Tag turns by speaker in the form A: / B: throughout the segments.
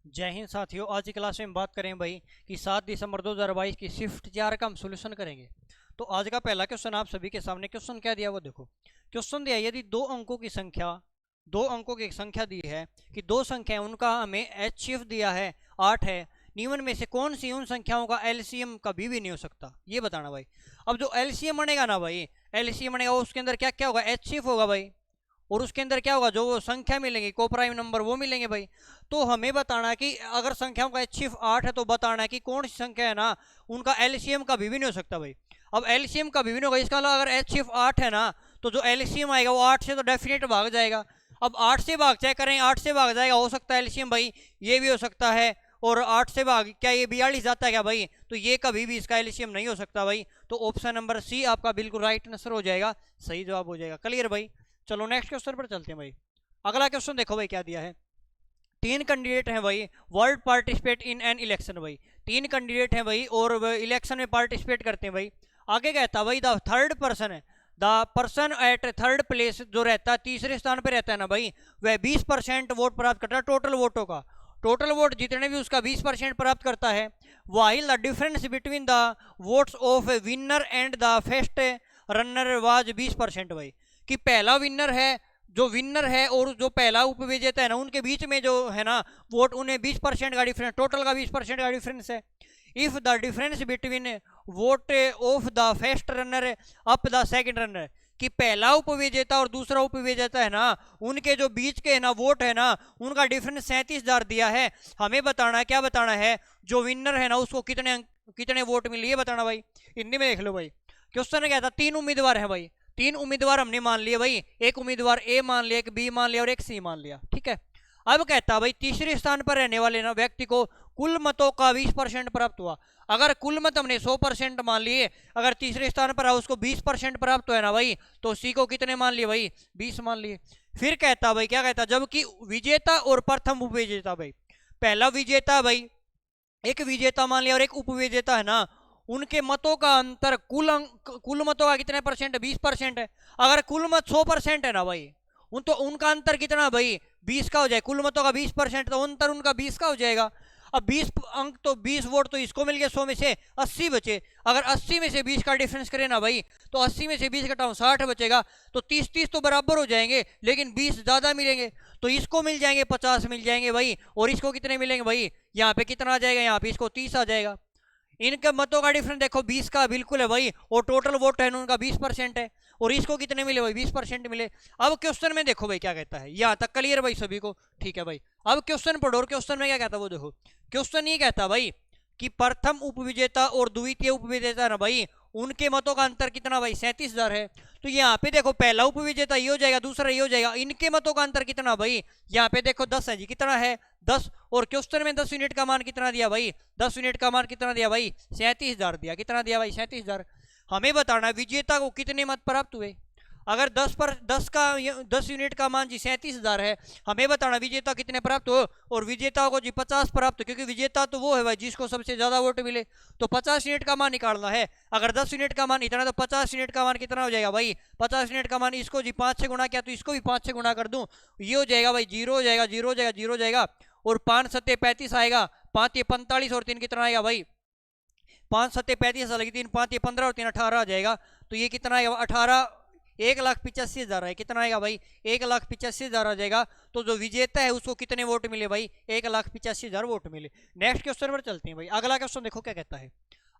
A: जय हिंद साथियों। आज की क्लास में हम बात करें भाई कि 7 दिसंबर 2022 की शिफ्ट 4 का हम सोल्यूशन करेंगे। तो आज का पहला क्वेश्चन आप सभी के सामने क्वेश्चन क्या दिया वो देखो। क्वेश्चन दिया यदि दो अंकों की संख्या दी है कि दो संख्या उनका हमें एचसीएफ दिया है 8 है, निम्न में से कौन सी उन संख्याओं का एलसीएम कभी भी नहीं हो सकता, ये बताना भाई। अब जो एलसीएम बनेगा ना भाई, एलसीएम बनेगा उसके अंदर क्या क्या होगा, एचसीएफ होगा भाई, और उसके अंदर क्या होगा, जो वो संख्या मिलेंगी को प्राइम नंबर वो मिलेंगे भाई। तो हमें बताना है कि अगर संख्याओं का एचसीएफ 8 है तो बताना है कि कौन सी संख्या है ना उनका एलसीएम कभी भी नहीं हो सकता भाई। अब एलसीएम कभी भी नहीं होगा, इसका अलावा अगर एचसीएफ 8 है ना तो जो एलसीएम आएगा वो 8 से तो डेफिनेट भाग जाएगा। अब 8 से भाग चाहे करें 8 से भाग जाएगा, हो सकता है एलसीएम भाई, ये भी हो सकता है। और 8 से भाग क्या ये 42 जाता है क्या भाई, तो ये कभी भी इसका एलसीएम नहीं हो सकता भाई। तो ऑप्शन नंबर सी आपका बिल्कुल राइट आंसर हो जाएगा, सही जवाब हो जाएगा। क्लियर भाई। चलो नेक्स्ट क्वेश्चन पर चलते हैं भाई। अगला क्वेश्चन देखो भाई क्या दिया है। 3 कैंडिडेट हैं भाई, world participate in an election भाई। 3 कैंडिडेट हैं भाई और इलेक्शन में पार्टिसिपेट करते हैं भाई। आगे कहता है भाई द थर्ड पर्सन है, the person at third place जो रहता है तीसरे स्थान पर रहता है ना भाई, वह 20% वोट प्राप्त करता है टोटल वोटों का। टोटल वोट जितने भी उसका 20% प्राप्त करता है। While the difference between the votes of winner and the first runner was 20% भाई। कि पहला विनर है, जो विनर है और जो पहला उपविजेता है ना उनके बीच में जो है ना वोट, उन्हें 20% का डिफरेंस, टोटल का 20% का डिफरेंस है। If the difference between vote of the first runner up the second runner, कि पहला उपविजेता और दूसरा उपविजेता है ना उनके जो बीच के है ना वोट है ना उनका डिफरेंस 37,000 दिया है। हमें बताना है, क्या बताना है, जो विनर है ना उसको कितने वोट मिले ये बताना भाई। हिंदी में देख लो भाई। क्वेश्चन क्या था, 3 उम्मीदवार है भाई, 3 उम्मीदवार हमने मान लिए भाई, एक उम्मीदवार ए मान लिया, एक बी मान लिया और एक सी मान लिया, ठीक है। अब कहता है भाई तीसरे स्थान पर रहने वाले ना व्यक्ति को कुल मतों का 20% प्राप्त हुआ। अगर कुल मत हमने 100% मान लिए, अगर तीसरे स्थान पर है उसको 20% प्राप्त हुआ ना भाई, तो सी को कितने मान लिए भाई, 20 मान लिए। फिर कहता भाई, क्या कहता, जबकि विजेता और प्रथम उपविजेता भाई, पहला विजेता भाई, एक विजेता मान लिया और एक उपविजेता है ना, उनके मतों का अंतर कुल मतों का कितने परसेंट है, 20% है। अगर कुल मत 100% है ना भाई, तो उनका अंतर कितना भाई, 20 का हो जाए। कुल मतों का 20% तो अंतर उनका 20 का हो जाएगा। अब 20 अंक तो 20 वोट तो इसको मिल गया, 100 में से 80 बचे। अगर 80 में से 20 का डिफरेंस करें ना भाई, तो 80 में से 20 घटाओ 60 बचेगा। तो 30-30 तो बराबर हो जाएंगे, लेकिन 20 ज्यादा मिलेंगे। तो इसको मिल जाएंगे 50 मिल जाएंगे भाई, और इसको कितने मिलेंगे भाई, यहाँ पे कितना आ जाएगा, यहाँ पे इसको 30 आ जाएगा। इनके मतों का डिफरेंस देखो 20 का बिल्कुल है भाई, और टोटल वोट है उनका 20% है, और इसको कितने मिले भाई, 20% मिले। अब क्वेश्चन में देखो भाई क्या कहता है, यहाँ तक क्लियर भाई सभी को, ठीक है भाई। अब क्वेश्चन पढ़ो, और क्वेश्चन में क्या कहता है वो देखो। क्वेश्चन ये कहता भाई कि प्रथम उपविजेता और द्वितीय उपविजेता ना भाई, उनके मतों का अंतर कितना भाई, 37,000 है। तो यहाँ पे देखो पहला उपविजेता ये हो जाएगा, दूसरा ये हो जाएगा, इनके मतों का अंतर कितना भाई, यहाँ पे देखो 10 है जी, कितना है 10। और क्वेश्चन में 10 यूनिट का मान कितना दिया भाई, 10 यूनिट का मान कितना दिया भाई, 37,000 दिया। कितना दिया भाई, 37,000। हमें बताना है विजेता को कितने मत प्राप्त हुए। अगर 10 यूनिट का मान जी 37,000 है, हमें बताना विजेता कितने प्राप्त हो, और विजेता को जी 50 प्राप्त हो, क्योंकि विजेता तो वो है भाई जिसको सबसे ज्यादा वोट मिले। तो 50 यूनिट का मान निकालना है। अगर 10 यूनिट का मान इतना, तो 50 यूनिट का मान कितना हो जाएगा भाई, 50 यूनिट का मान, इसको जी 5 से गुणा किया तो इसको भी 5 से गुणा कर दूं, ये हो जाएगा भाई 0 हो जाएगा, 0 हो जाएगा, 0 हो जाएगा। और 5 सत्ते 35 आएगा, 5 ये 45 और 3 कितना आएगा भाई, 5 सत्ते 35 अलग, 3 5 ये 15 और 3 18 आ जाएगा। तो ये कितना आएगा 18, 1,85,000 है, कितना आएगा भाई, 1,85,000 आ जाएगा। तो जो विजेता है उसको कितने वोट मिले भाई, 1,85,000 वोट मिले। नेक्स्ट क्वेश्चन पर चलते हैं भाई। अगला क्वेश्चन देखो क्या कहता है।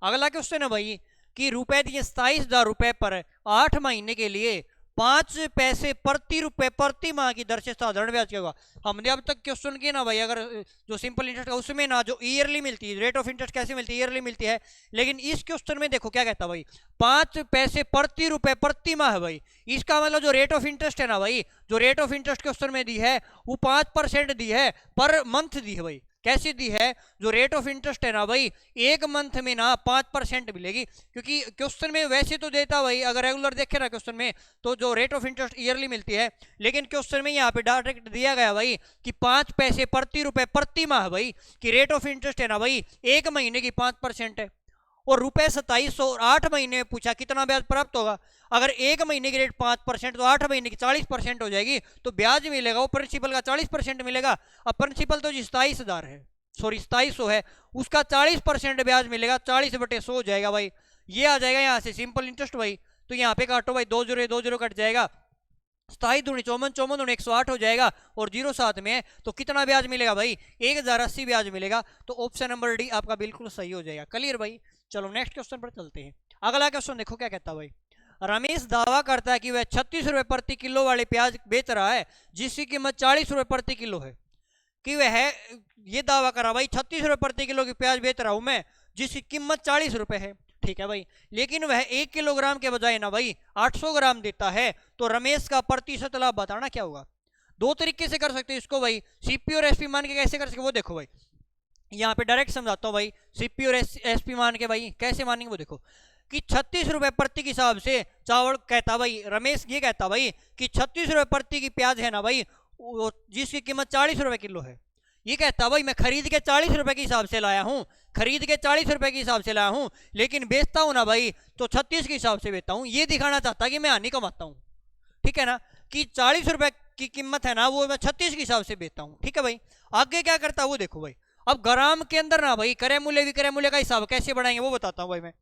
A: अगला क्वेश्चन है भाई कि रुपए दिए 27,000 रुपए पर 8 महीने के लिए 5 पैसे प्रति रुपए प्रति माह की दर से साधारण ब्याज क्या होगा। हमने अब तक क्वेश्चन किया ना भाई, अगर जो सिंपल इंटरेस्ट है उसमें ना जो ईयरली मिलती है, रेट ऑफ इंटरेस्ट कैसे मिलती है, ईयरली मिलती है। लेकिन इस क्वेश्चन में देखो क्या कहता है भाई, 5 पैसे प्रति रुपए प्रति माह है भाई। इसका मतलब जो रेट ऑफ इंटरेस्ट है ना भाई, जो रेट ऑफ इंटरेस्ट क्वेश्चन में दी है वो 5% दी है, पर मंथ दी है भाई। कैसी दी है, जो रेट ऑफ इंटरेस्ट है ना भाई, एक मंथ में ना 5% मिलेगी। क्योंकि क्वेश्चन में वैसे तो देता भाई, अगर रेगुलर देखे ना क्वेश्चन में, तो जो रेट ऑफ इंटरेस्ट ईयरली मिलती है, लेकिन क्वेश्चन में यहाँ पे डायरेक्ट दिया गया भाई कि 5 पैसे प्रति रुपए प्रति माह भाई, कि रेट ऑफ इंटरेस्ट है ना भाई एक महीने की 5% है, और रुपए 2700, और 8 महीने में पूछा कितना ब्याज प्राप्त होगा। अगर एक महीने की रेट 5% तो 8 महीने की 40% हो जाएगी, तो ब्याज मिलेगा वो प्रिंसिपल का 40% मिलेगा। अब प्रिंसिपल तो जी 27,000 है, सॉरी 2700 है, उसका 40% ब्याज मिलेगा, 40/100 हो जाएगा भाई। ये आ जाएगा यहाँ से सिंपल इंटरेस्ट भाई। तो यहाँ पे काटो भाई, 2 जीरो 2 जीरो कट जाएगा, 27 दूनी 54, 54 दूनी 108 हो जाएगा, और जीरो साथ में है तो कितना ब्याज मिलेगा भाई, 1080 ब्याज मिलेगा। तो ऑप्शन नंबर डी आपका बिल्कुल सही हो जाएगा। क्लियर भाई। चलो नेक्स्ट क्वेश्चन पर चलते हैं। अगला क्वेश्चन देखो क्या कहता है भाई। रमेश दावा करता है कि वह 36 रुपए प्रति किलो वाले प्याज बेच रहा है जिसकी कीमत 40 रुपए प्रति किलो है। कि वह ये दावा करा भाई 36 रुपए प्रति किलो की प्याज बेच रहा हूं मैं जिसकी कीमत 40 रुपए है, ठीक है भाई, लेकिन वह 1 किलोग्राम के बजाय ना भाई 800 ग्राम देता है, तो रमेश का प्रतिशत लाभ बताना क्या होगा। दो तरीके से कर सकते हैं इसको भाई, सीपी और एसपी मान के कैसे कर सकते वो देखो भाई। यहाँ पे डायरेक्ट समझाता हूँ भाई, सीपी और एसपी मान के भाई कैसे मानेंगे वो देखो कि 36 रुपए प्रति के हिसाब से चावल कहता भाई, रमेश ये कहता भाई कि 36 रुपए प्रति की प्याज है ना भाई जिसकी कीमत 40 रुपए किलो है। ये कहता भाई मैं खरीद के 40 रुपए के हिसाब से लाया हूँ, खरीद के 40 रुपए के हिसाब से लाया हूँ, लेकिन बेचता हूँ ना भाई तो 36 के हिसाब से बेचता हूँ। ये दिखाना चाहता कि मैं हानि कमाता हूँ, ठीक है ना, कि 40 रुपए की कीमत है ना वो मैं 36 के हिसाब से बेचता हूँ, ठीक है भाई। आगे क्या करता है वो देखो भाई। अब ग्राम के अंदर ना भाई क्रय मूल्य विक्रय मूल्य का हिसाब कैसे बढ़ाएंगे वो बताता हूँ भाई मैं।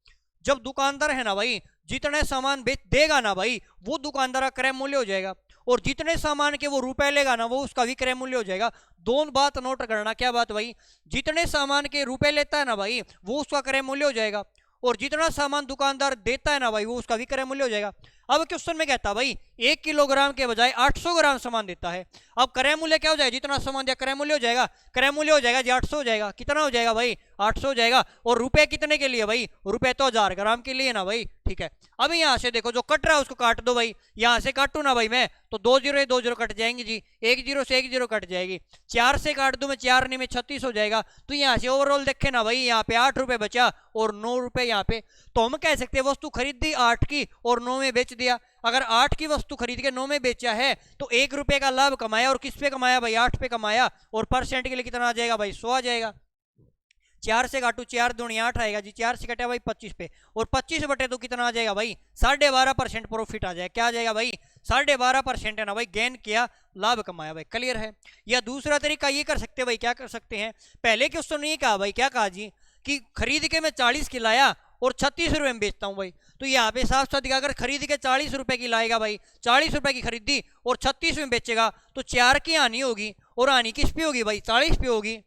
A: जब दुकानदार है ना भाई जितने सामान बेच देगा ना भाई वो दुकानदार का क्रय मूल्य हो जाएगा, और जितने सामान के वो रुपए लेगा ना वो उसका विक्रय मूल्य हो जाएगा। दोनों बात नोट करना, क्या बात भाई, जितने सामान के रुपए लेता है ना भाई वो उसका क्रय मूल्य हो जाएगा, और जितना सामान दुकानदार देता है ना भाई वो उसका विक्रय मूल्य हो जाएगा। अब क्वेश्चन में कहता भाई 1 किलोग्राम के बजाय 800 ग्राम सामान देता है। अब क्रय मूल्य क्या हो जाएगा, जितना सामान दिया क्रय मूल्य हो जाएगा, क्रय मूल्य हो जाएगा जी 800 हो जाएगा। कितना हो जाएगा भाई 800 हो जाएगा। और रुपए कितने के लिए भाई, रुपए तो 1000 ग्राम के लिए ना भाई, ठीक है। अब यहाँ से देखो जो कट रहा है उसको काट दो भाई, यहाँ से काटू ना भाई मैं तो 2 जीरो 2 जीरो कट जाएंगे जी, 1 जीरो से 1 जीरो कट जाएगी, 4 से काट दू मैं 4 में 36 हो जाएगा। तो यहाँ से ओवरऑल देखे ना भाई यहाँ पे 8 रुपए बचा और 9 रुपए यहाँ पे। तो हम कह सकते हैं वस्तु खरीदी 8 की और 9 में बेच दिया। अगर 8 की वस्तु खरीद के 9 में बेचा है तो 1 रुपए का लाभ कमाया, और किस पे कमाया भाई 8 पे कमाया, और परसेंट के लिए कितना आ जाएगा भाई 100 आ जाएगा। 4 से काटू 4 दूनी 8 आएगा जी, 4 से कटे भाई 25 पे, और 25 बटे तो कितना आ जाएगा भाई 12.5% प्रॉफिट आ जाएगा। क्या आ जाएगा भाई 12.5% है ना भाई, गेन किया लाभ कमाया भाई। क्लियर है। या दूसरा तरीका ये कर सकते हैं भाई, क्या कर सकते हैं, पहले क्वेश्चन ये कहा भाई, क्या कहा जी कि खरीद के मैं 40 की लाया और 36 रुपए में बेचता हूं भाई। तो यहाँ पे साफ साफ दिखा, अगर खरीद के 40 रुपए की लाएगा भाई, 40 रुपए की खरीदी और 36 में बेचेगा तो 4 की हानि होगी, और हानि किस पे होगी भाई 40 पे होगी,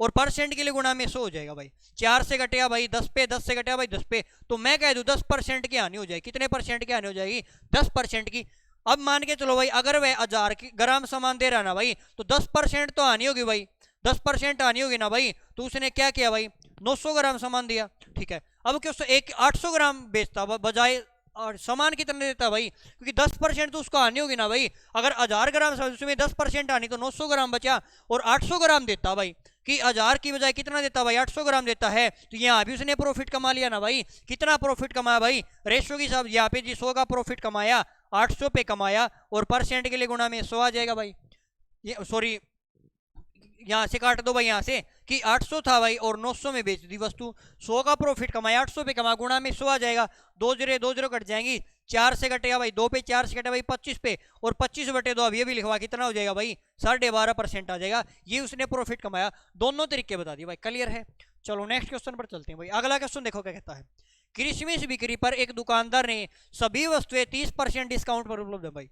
A: और परसेंट के लिए गुणा में 100 हो जाएगा भाई। 4 से कटेगा भाई 10 पे, 10 से कटेगा भाई 10 पे, तो मैं कह दूं 10% की हानि हो जाएगी। कितने परसेंट की हानि हो जाएगी 10% की। अब मान के चलो भाई अगर वह 1000 ग्राम सामान दे रहा ना भाई तो 10% तो हानि होगी भाई, 10% हानि होगी ना भाई। तो उसने क्या किया भाई 900 ग्राम सामान दिया, ठीक है। अब क्यों एक 800 ग्राम बेचता बजाय, और सामान कितने देता भाई, क्योंकि 10% तो उसको हानि होगी ना भाई। अगर 1000 ग्राम उसमें 10% हानि तो 900 ग्राम बचा, और 800 ग्राम देता भाई कि 1000 की बजाय कितना देता भाई 800 ग्राम देता है, तो यहाँ भी उसने प्रॉफिट कमा लिया ना भाई। कितना प्रॉफिट कमाया भाई, रेशो के हिसाब यहाँ पे जी 100 का प्रॉफिट कमाया, 800 पे कमाया, और परसेंट के लिए गुणा में 100 आ जाएगा भाई। ये सॉरी यहाँ से काट दो भाई, यहाँ से कि 800 था भाई और 900 में बेच दी वस्तु, 100 का प्रॉफिट कमाया, 800 पे कमा, गुणा में 100 आ जाएगा। 2 जीरो कट जाएंगी, 4 से कटेगा भाई 2 पे, 4 से कटेगा भाई 25 पे, और 25 बटे 2 अब ये भी लिखवा कितना हो जाएगा भाई 12.5% आ जाएगा। ये उसने प्रॉफिट कमाया। दोनों तरीके बता दिए भाई। क्लियर है। चलो नेक्स्ट क्वेश्चन पर चलते हैं भाई। अगला क्वेश्चन देखो क्या कहता है। क्रिसमस बिक्री पर एक दुकानदार ने सभी वस्तुएं 30% डिस्काउंट पर उपलब्ध है भाई,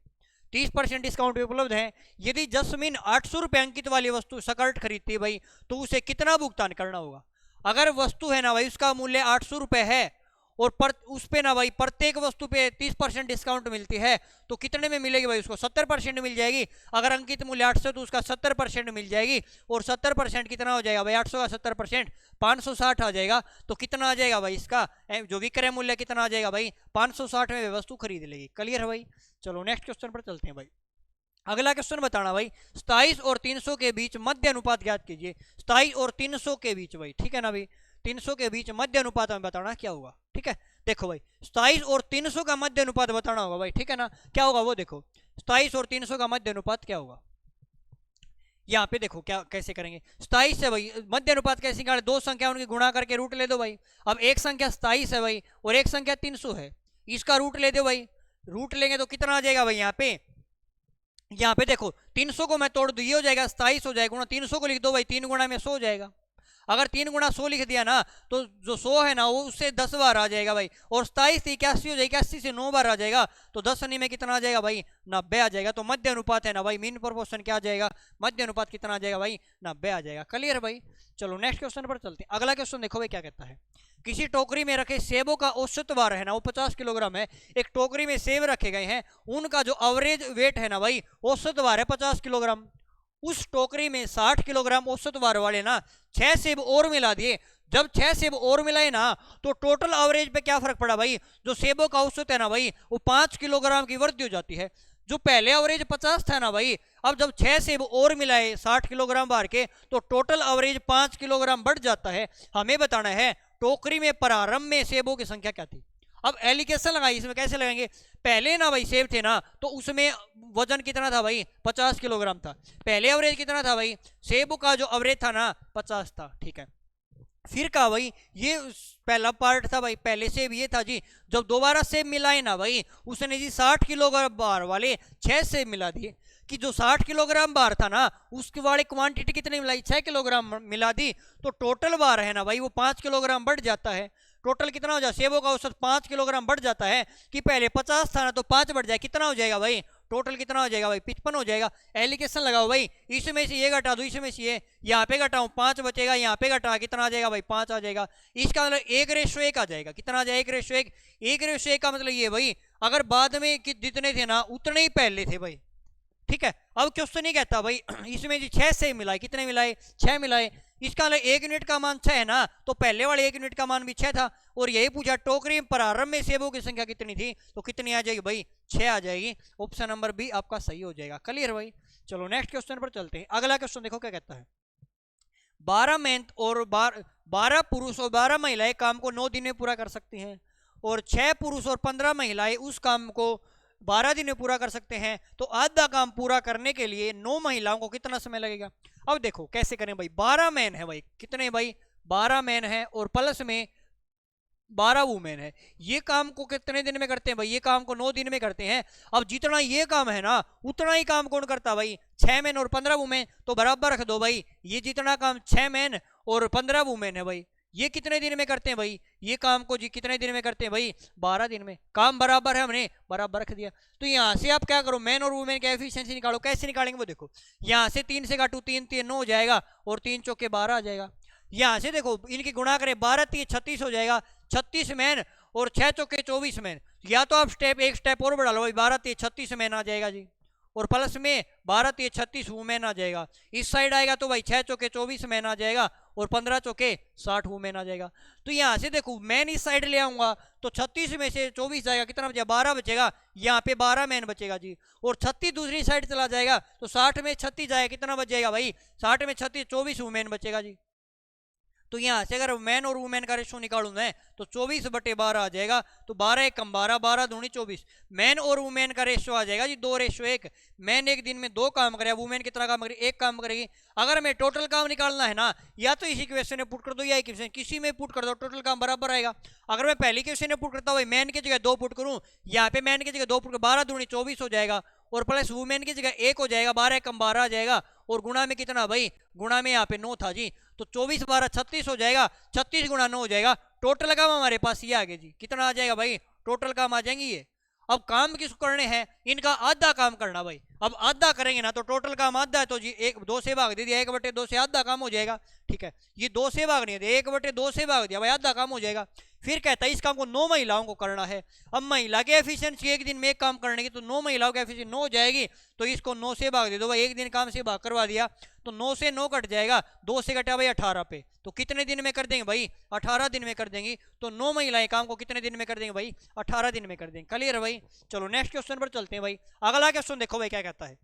A: 30% डिस्काउंट पे उपलब्ध है। यदि जस्मीन 800 रुपये अंकित वाली वस्तु स्कर्ट खरीदती है भाई तो उसे कितना भुगतान करना होगा। अगर वस्तु है ना भाई उसका मूल्य 800 रुपये है, और उस पे ना भाई प्रत्येक वस्तु पे 30% डिस्काउंट मिलती है, तो कितने में मिलेगी भाई उसको 70% मिल जाएगी। अगर अंकित मूल्य 800 तो उसका 70% मिल जाएगी, और 70% कितना हो जाएगा भाई 800 का 70% 560 आ जाएगा। तो कितना आ जाएगा भाई इसका जो विक्रय मूल्य कितना आ जाएगा भाई 560 में वस्तु खरीद लेगी। क्लियर है भाई। चलो नेक्स्ट क्वेश्चन पर चलते हैं भाई। अगला क्वेश्चन बताना भाई 27 और 300 के बीच मध्य अनुपात ज्ञात कीजिए। 27 और 300 के बीच भाई, ठीक है ना भाई, 300 के बीच मध्य अनुपात में बताना क्या होगा। ठीक है, देखो भाई 27 और 300 का मध्य अनुपात बताना होगा भाई, ठीक है ना। क्या होगा वो देखो, 27 और 300 का मध्य अनुपात क्या होगा। यहाँ पे देखो क्या कैसे करेंगे। 27 है भाई, मध्य अनुपात कैसे निकाले, दो संख्या उनकी गुणा करके रूट ले दो भाई। अब एक संख्या 27 है भाई और एक संख्या 300 है, इसका रूट ले दो भाई। रूट लेंगे तो कितना आ जाएगा भाई यहाँ पे देखो 300 को मैं तोड़ दूं ये हो जाएगा 27 हो जाएगा, गुणा 300 को लिख दो भाई, 3 गुणा में 100 हो जाएगा। अगर 3 गुणा 100 लिख दिया ना तो जो 100 है ना वो उससे 10 बार आ जाएगा भाई, और 27 से 81 हो जाएगी, 80 से 9 बार आ जाएगा, तो 10 में कितना आ जाएगा भाई, 90 आ जाएगा। तो मध्य अनुपात है ना भाई, मीन प्रोपोर्शन क्या आ जाएगा, मध्य अनुपात कितना आ जाएगा भाई, 90 आ जाएगा। क्लियर भाई। चलो नेक्स्ट क्वेश्चन पर चलते हैं। अगला क्वेश्चन देखो भाई क्या कहता है, किसी टोकरी में रखे सेबों का औसत भार है ना वो 50 किलोग्राम है। एक टोकरी में सेब रखे गए हैं, उनका जो एवरेज वेट है ना भाई, औसत भार है 50 किलोग्राम। उस टोकरी में 60 किलोग्राम औसत भार वाले ना 6 सेब और मिला दिए। जब 6 सेब और मिलाए ना तो टोटल एवरेज पे क्या फर्क पड़ा भाई, जो सेबों का औसत है ना भाई वो 5 किलोग्राम की वृद्धि हो जाती है। जो पहले एवरेज 50 था ना भाई, अब जब 6 सेब और मिलाए 60 किलोग्राम भार के तो टोटल एवरेज 5 किलोग्राम बढ़ जाता है। हमें बताना है टोकरी में प्रारंभ में सेबों की संख्या क्या थी। अब एलिगेशन लगाई, इसमें कैसे लगाएंगे, पहले ना भाई सेब थे ना तो उसमें वजन कितना था भाई, 50 किलोग्राम था। पहले एवरेज कितना था भाई, सेब का जो एवरेज था ना 50 था, ठीक है। फिर कहा भाई ये पहला पार्ट था भाई, पहले सेब ये था जी, जब दोबारा सेब मिलाए ना भाई उसने जी 60 किलोग्राम बार वाले 6 सेब मिला दिए, कि जो 60 किलोग्राम बार था ना उसके वाले क्वांटिटी कितनी मिलाई, 6 किलोग्राम मिला दी, तो टोटल बार है ना भाई वो 5 किलोग्राम बढ़ जाता है। टोटल कितना हो जाए, सेबों का औसत 5 किलोग्राम बढ़ जाता है, कि पहले 50 था ना तो 5 बढ़ जाए, कितना हो जाएगा भाई, टोटल कितना हो जाएगा भाई, 55 हो जाएगा। एलिगेशन लगाओ भाई, इसमें से ये घटा दो, इसमें से ये यहाँ पे घटाऊं 5 बचेगा, यहाँ पे घटा कितना आ जाएगा भाई, 5 आ जाएगा। इसका मतलब 1:1 आ जाएगा, कितना आ जाएगा 1:1। 1:1 का मतलब ये भाई अगर बाद में जितने थे ना उतने ही पहले थे भाई, ठीक है। अब क्वेश्चन नहीं कहता भाई इसमें जी 6 से मिलाए, कितने मिलाए, 6 मिलाए, इसका 1 यूनिट का मान 6 है ना तो पहले वाले 1 यूनिट का मान भी 6 था। और यही पूछा टोकरी में प्रारंभ में सेबों की संख्या कितनी थी, तो कितनी आ जाएगी भाई, 6 आ जाएगी। ऑप्शन नंबर बी आपका सही हो जाएगा। क्लियर भाई। चलो नेक्स्ट क्वेश्चन पर चलते हैं। अगला क्वेश्चन देखो क्या कहता है, 12 मेंस और 12 पुरुष और 12 महिलाएं काम को 9 दिन में पूरा कर सकती हैं, और 6 पुरुष और 15 महिलाएं उस काम को 12 दिन में पूरा कर सकते हैं, तो आधा काम पूरा करने के लिए 9 महिलाओं को कितना समय लगेगा। अब देखो कैसे करें भाई, 12 मैन है भाई, कितने भाई 12 मैन है और प्लस में 12 वुमेन है, ये काम को कितने दिन में करते हैं भाई, ये काम को 9 दिन में करते हैं। अब जितना ये काम है ना उतना ही काम कौन करता है भाई, 6 मैन और 15 वुमेन, तो बराबर रख दो भाई, ये जितना काम 6 मैन और 15 वुमेन है भाई, ये कितने दिन में करते हैं भाई, ये काम को जी कितने दिन में करते हैं भाई, 12 दिन में। काम बराबर है, हमने बराबर रख दिया। तो यहाँ से आप क्या करो, मैन और वुमेन का एफिशिएंसी निकालो। कैसे निकालेंगे वो देखो, यहाँ से 3 से काटू, 3 3 9 हो जाएगा, और 3 चौके 12 आ जाएगा। यहाँ से देखो इनकी गुणा करें, 12 3 36 हो जाएगा, 36 मैन और 6 चौके 24 मैन। या तो आप एक स्टेप और बढ़ा लो भाई, 12 3 36 मैन आ जाएगा जी, और प्लस में 12 3 36 वुमेन आ जाएगा। इस साइड आएगा तो भाई 6 चौके 24 मैन आ जाएगा, और 15 चौके 60 वुमेन आ जाएगा। तो यहाँ से देखो मैन इस साइड ले आऊंगा तो 36 में से 24 जाएगा, कितना बचेगा 12 बचेगा, यहाँ पे 12 मैन बचेगा जी, और 36 दूसरी साइड चला जाएगा तो 60 में 36 जाएगा, कितना बच जाएगा भाई, 60 में 36 24 वुमेन बचेगा जी। तो यहाँ से अगर मैन और वुमेन का रेशो निकालूं मैं तो 24/12 आ जाएगा, तो 12 1 कम 12, 12 दूनी 24। मैन और वुमेन का रेशो आ जाएगा जी 2:1। मैन एक दिन में 2 काम करेगा, वुमेन कितना काम करेगी, 1 काम करेगी। अगर मैं टोटल काम निकालना है ना, या तो इसी क्वेश्चन में पुट कर दो या इक्वेशन किसी में पुट कर दो, टोटल काम बराबर आएगा। अगर मैं पहली क्वेश्चन में पुट करता हूँ मैन की जगह 2 पुट करूँ, यहाँ पे मैन की जगह 2 पुट कर 12 दूनी 24 हो जाएगा, और प्लस वुमेन की जगह 1 हो जाएगा, 12 कम 12 आ जाएगा, और गुणा में कितना भाई, गुणा में यहाँ पे 9 था जी, तो 24 12 36 हो जाएगा, 36 गुणा 9 हो जाएगा। टोटल काम हमारे पास ये आ गया जी, कितना आ जाएगा भाई, टोटल काम आ जाएंगे ये। अब काम किसको करने हैं, इनका आधा काम करना भाई। अब आधा करेंगे ना तो टोटल काम आधा है, तो जी 2 से भाग दे दिया, 1/2 से आधा काम हो जाएगा, ठीक है। ये 2 से भाग नहीं दिया, 1/2 से भाग दिया भाई, आधा काम हो जाएगा। फिर कहता है इस काम को 9 महिलाओं को करना है। अब महिला की एफिशिएंसी एक दिन में एक काम करने की, तो 9 महिलाओं की एफिशिएंसी 9 हो जाएगी, तो इसको 9 से भाग दे दो भाई, एक दिन काम से भाग करवा दिया तो 9 से 9 कट जाएगा, 2 से कटा भाई 18 पे, तो कितने दिन में कर देंगे भाई, 18 दिन में कर देंगे। तो 9 महिलाएं काम को कितने दिन में कर देंगे भाई, 18 दिन में कर देंगे। क्लियर भाई। चलो नेक्स्ट क्वेश्चन पर चलते हैं भाई। अगला क्वेश्चन देखो भाई क्या कहता है,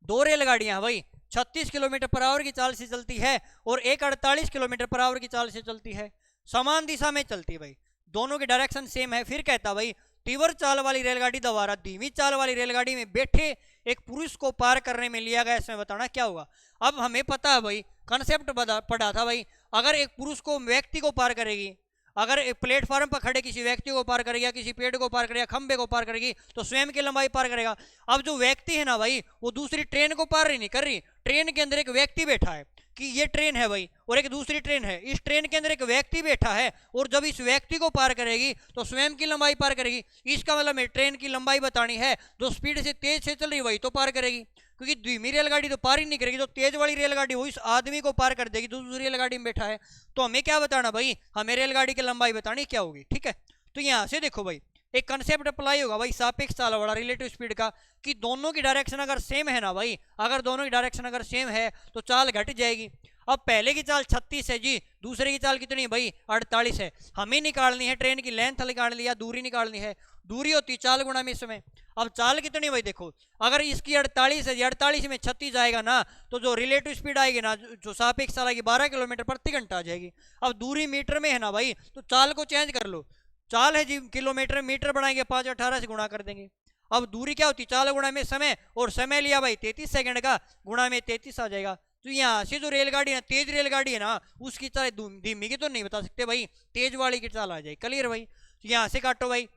A: 2 रेलगाड़ियां भाई 36 किलोमीटर पर आवर की चाल से चलती है और एक 48 किलोमीटर पर आवर की चाल से चलती है, समान दिशा में चलती है भाई, दोनों की डायरेक्शन सेम है। फिर कहता भाई तीव्र चाल वाली रेलगाड़ी द्वारा धीमी चाल वाली रेलगाड़ी में बैठे एक पुरुष को पार करने में लिया गया, इसमें बताना क्या होगा। अब हमें पता है भाई, कंसेप्ट पढ़ा था भाई, अगर एक पुरुष को व्यक्ति को पार करेगी, अगर एक प्लेटफॉर्म पर खड़े किसी व्यक्ति को पार करेगा, किसी पेड़ को पार करेगा, खंबे को पार करेगी, तो स्वयं की लंबाई पार करेगा। अब जो व्यक्ति है ना भाई वो दूसरी ट्रेन को पार नहीं कर रही, ट्रेन के अंदर एक व्यक्ति बैठा है, कि ये ट्रेन है भाई और एक दूसरी ट्रेन है, इस ट्रेन के अंदर एक व्यक्ति बैठा है और जब इस व्यक्ति को पार करेगी तो स्वयं की लंबाई पार करेगी। इसका मतलब ट्रेन की लंबाई बतानी है, जो स्पीड से तेज से चल रही वही तो पार करेगी, क्योंकि धीमी रेलगाड़ी तो पार ही नहीं करेगी, जो तेज वाली रेलगाड़ी वो इस आदमी को पार कर देगी जो दूसरी रेलगाड़ी में बैठा है। तो हमें क्या बताना भाई, हमें रेलगाड़ी की लंबाई बतानी क्या होगी, ठीक है। तो यहाँ से देखो भाई एक कंसेप्ट अप्लाई होगा भाई सापेक्ष चाल वाला, रिलेटिव स्पीड का, कि दोनों की डायरेक्शन अगर सेम है ना भाई, अगर दोनों की डायरेक्शन अगर सेम है तो चाल घट जाएगी। अब पहले की चाल 36 है जी, दूसरे की चाल कितनी है भाई 48 है। हमें निकालनी है ट्रेन की लेंथ निकालनी या दूरी निकालनी है, दूरी होती है चाल गुणा में समय। अब चाल कितनी भाई देखो, अगर इसकी 48 है, 48 में 36 जाएगा ना तो जो रिलेटिव स्पीड आएगी ना, जो सापेक्ष चाल आएगी 12 किलोमीटर प्रति घंटा आ जाएगी। अब दूरी मीटर में है ना भाई, तो चाल को चेंज कर लो, चाल है जी किलोमीटर, मीटर बनाएंगे 5/18 से गुणा कर देंगे। अब दूरी क्या होती है चाल गुणा में समय, और समय लिया भाई 33 सेकंड का, गुणा में 33 आ जाएगा। तो यहाँ से जो रेलगाड़ी है तेज रेलगाड़ी है ना, उसकी चाल धीमी की तो नहीं बता सकते भाई, तेज वाली की चाल आ जाएगी। क्लियर भाई। तो यहाँ से काटो भाई,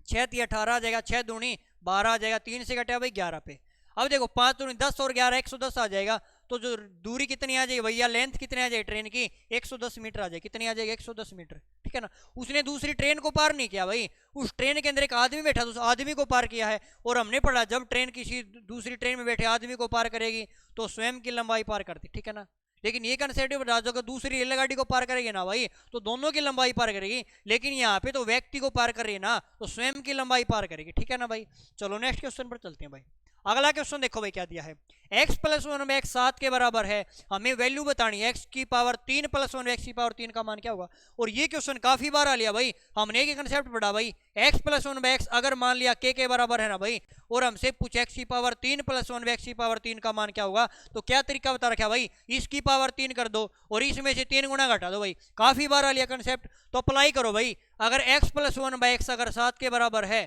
A: 6 × 18 आ जाएगा, 6 दूनी 12 आ जाएगा, 3 से कटा भाई 11 पे। अब देखो 5 दूनी 10 और 11 110 आ जाएगा। तो जो दूरी कितनी आ जाएगी भैया, लेंथ कितनी आ जाएगी ट्रेन की 110 मीटर आ जाएगी। कितनी आ जाएगी 110 मीटर, ठीक है ना। उसने दूसरी ट्रेन को पार नहीं किया भाई, उस ट्रेन के अंदर एक आदमी बैठा, तो उस आदमी को पार किया है। और हमने पढ़ा जब ट्रेन किसी दूसरी ट्रेन में बैठे आदमी को पार करेगी तो स्वयं की लंबाई पार करती, ठीक है ना। लेकिन ये कंसेप्ट बता दो, अगर दूसरी रेलगाड़ी को पार करेगी ना भाई तो दोनों की लंबाई पार करेगी, लेकिन यहाँ पे तो व्यक्ति को पार कर रही है ना तो स्वयं की लंबाई पार करेगी, ठीक है ना भाई। चलो नेक्स्ट क्वेश्चन पर चलते हैं भाई। अगला क्वेश्चन देखो भाई क्या दिया है, x + 1 में x 7 के बराबर है, हमें वैल्यू बतानी है x की पावर 3 + 1 x की पावर 3 का मान क्या होगा। और ये क्वेश्चन काफी बार आ लिया भाई, हमने एक कंसेप्ट पढ़ा भाई, x + 1 x अगर मान लिया k के बराबर है ना भाई, और हमसे पूछे x की पावर 3 + 1 x की पावर 3 का मान क्या होगा, तो क्या तरीका बता रखा भाई, इसकी पावर 3 कर दो और इसमें से 3 गुना घटा दो भाई। काफी बार आ लिया कंसेप्ट, तो अप्लाई करो भाई। अगर x + 1 x अगर 7 के बराबर है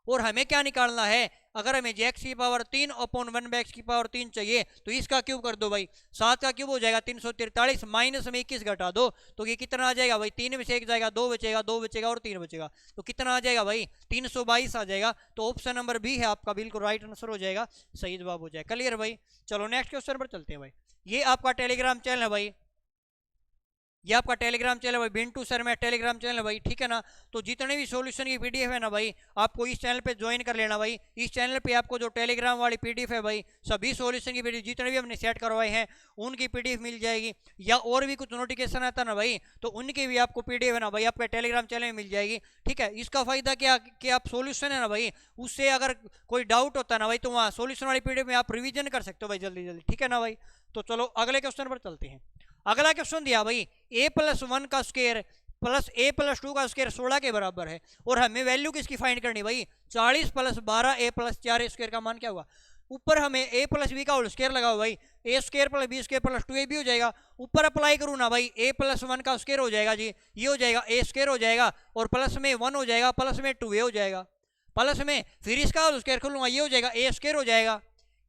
A: और हमें क्या निकालना है, अगर हमें x की पावर 3/1 x की पावर 3 चाहिए तो इसका क्यूब कर दो भाई, 7 का क्यूब हो जाएगा 343, माइनस में 21 घटा दो तो ये कितना आ जाएगा भाई, 3 में से 1 जाएगा, 2 बचेगा, 2 बचेगा और 3 बचेगा, तो कितना आ जाएगा भाई 322 आ जाएगा। तो ऑप्शन नंबर बी है आपका बिल्कुल राइट आंसर हो जाएगा, सही जवाब हो जाएगा। क्लियर भाई। चलो नेक्स्ट क्वेश्चन पर चलते हैं भाई। ये आपका टेलीग्राम चैनल है भाई, ये आपका टेलीग्राम चैनल है भाई, बिंटू सर में टेलीग्राम चैनल है भाई, ठीक है ना। तो जितने भी सॉल्यूशन की पीडीएफ है ना भाई, आपको इस चैनल पे ज्वाइन कर लेना भाई। इस चैनल पे आपको जो टेलीग्राम वाली पीडीएफ है भाई, सभी सॉल्यूशन की पीडीएफ जितने भी हमने सेट करवाए हैं उनकी पीडीएफ मिल जाएगी, या और भी कुछ नोटिफिकेशन आता है ना भाई तो उनकी भी आपको पीडीएफ है ना भाई आपके टेलीग्राम चैनल में मिल जाएगी, ठीक है। इसका फायदा क्या कि आप सॉल्यूशन है ना भाई, उससे अगर कोई डाउट होता है ना भाई तो वहाँ सॉल्यूशन वाली पीडीएफ में आप रिविजन कर सकते हो भाई जल्दी जल्दी, ठीक है ना भाई। तो चलो अगले क्वेश्चन पर चलते हैं। अगला क्वेश्चन दिया भाई, a + 1 का स्क्वायर प्लस a + 2 का स्क्वायर 16 के बराबर है, और हमें वैल्यू किसकी फाइंड करनी भाई, 40 + 12 a + 4 स्क्वायर का मान क्या हुआ। ऊपर हमें a + b का होल स्क्वायर लगाओ भाई, a² + b² + 2ab हो जाएगा। ऊपर अप्लाई करूँ ना भाई, a + 1 का स्क्वायर हो जाएगा जी, ये हो जाएगा a² हो जाएगा, और प्लस में 1 हो जाएगा, प्लस में 2a हो जाएगा, प्लस में फिर इसका होल स्क्वायर खोलूंगा, ये हो जाएगा a² हो जाएगा,